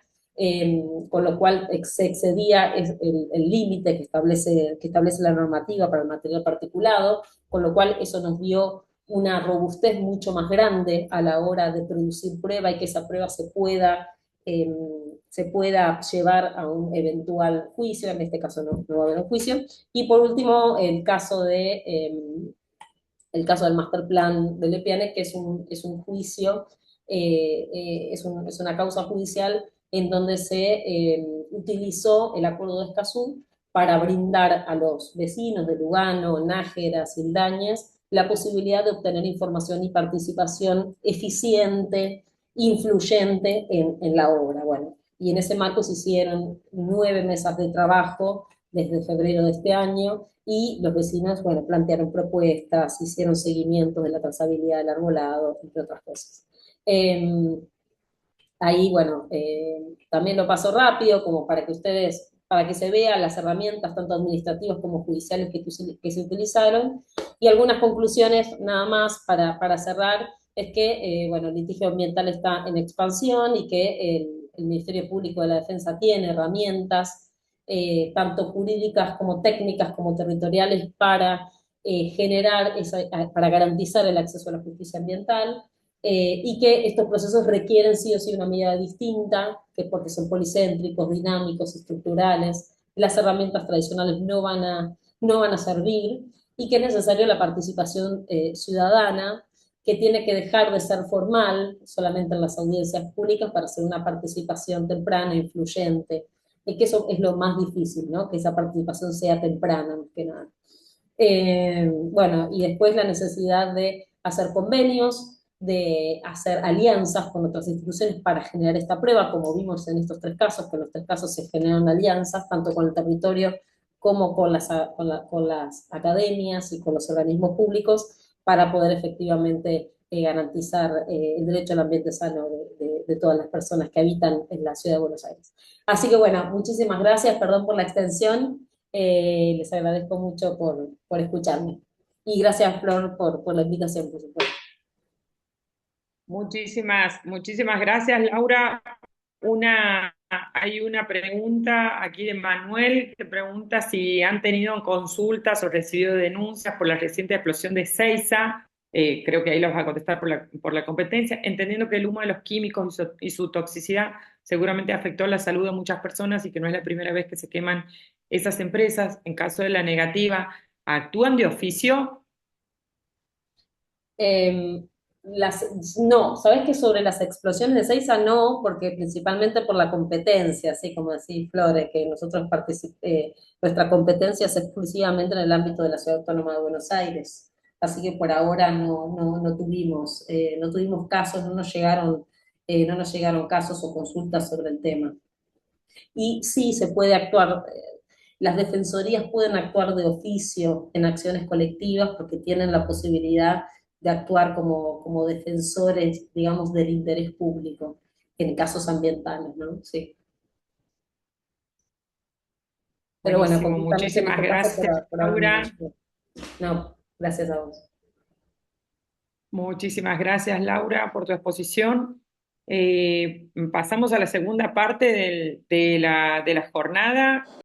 con lo cual se excedía el límite que establece la normativa para el material particulado, con lo cual eso nos dio una robustez mucho más grande a la hora de producir prueba y que esa prueba se pueda llevar a un eventual juicio, en este caso no va a haber un juicio. Y por último, el caso del master plan de Lepiane, que es un juicio, es una causa judicial en donde se utilizó el acuerdo de Escazú para brindar a los vecinos de Lugano, Nájera, Sildañez, la posibilidad de obtener información y participación eficiente, influyente en la obra. Bueno, y en ese marco se hicieron 9 mesas de trabajo desde febrero de este año, y los vecinos, bueno, plantearon propuestas, hicieron seguimiento de la trazabilidad del arbolado, entre otras cosas. Ahí, bueno, también lo paso rápido, como para que se vean las herramientas, tanto administrativas como judiciales, que se utilizaron, y algunas conclusiones nada más para cerrar, es que, bueno, el litigio ambiental está en expansión y que el Ministerio Público de la Defensa tiene herramientas, tanto jurídicas como técnicas como territoriales, para para garantizar el acceso a la justicia ambiental, y que estos procesos requieren sí o sí una mirada distinta, que porque son policéntricos, dinámicos, estructurales, las herramientas tradicionales no van a servir, y que es necesaria la participación ciudadana, que tiene que dejar de ser formal solamente en las audiencias públicas para ser una participación temprana, influyente, y que eso es lo más difícil, ¿no? Que esa participación sea temprana, más que nada. Bueno, y después la necesidad de hacer convenios, de hacer alianzas con otras instituciones para generar esta prueba, como vimos en estos tres casos, que en los tres casos se generan alianzas, tanto con el territorio como con las academias y con los organismos públicos, para poder efectivamente garantizar el derecho al ambiente sano de todas las personas que habitan en la ciudad de Buenos Aires. Así que bueno, muchísimas gracias, perdón por la extensión, les agradezco mucho por escucharme. Y gracias, Flor, por la invitación, por supuesto. Muchísimas gracias, Laura. Hay una pregunta aquí de Manuel que pregunta si han tenido consultas o recibido denuncias por la reciente explosión de Ezeiza. Creo que ahí los va a contestar por la competencia, entendiendo que el humo de los químicos y su toxicidad seguramente afectó la salud de muchas personas y que no es la primera vez que se queman esas empresas. En caso de la negativa, ¿actúan de oficio? Eh, no, sabes que sobre las explosiones de Seiza no, porque principalmente por la competencia, así como decís, Flores, que nuestra competencia es exclusivamente en el ámbito de la Ciudad Autónoma de Buenos Aires. Así que por ahora no tuvimos casos, no nos llegaron casos o consultas sobre el tema. Y sí se puede actuar. Las defensorías pueden actuar de oficio en acciones colectivas porque tienen la posibilidad de actuar como defensores, digamos, del interés público, en casos ambientales, ¿no? Sí. Pero bueno, Buenísimo, concretamente en muchísimas este caso gracias, por ahora no. Laura. No, gracias a vos. Muchísimas gracias, Laura, por tu exposición. Pasamos a la segunda parte de la jornada.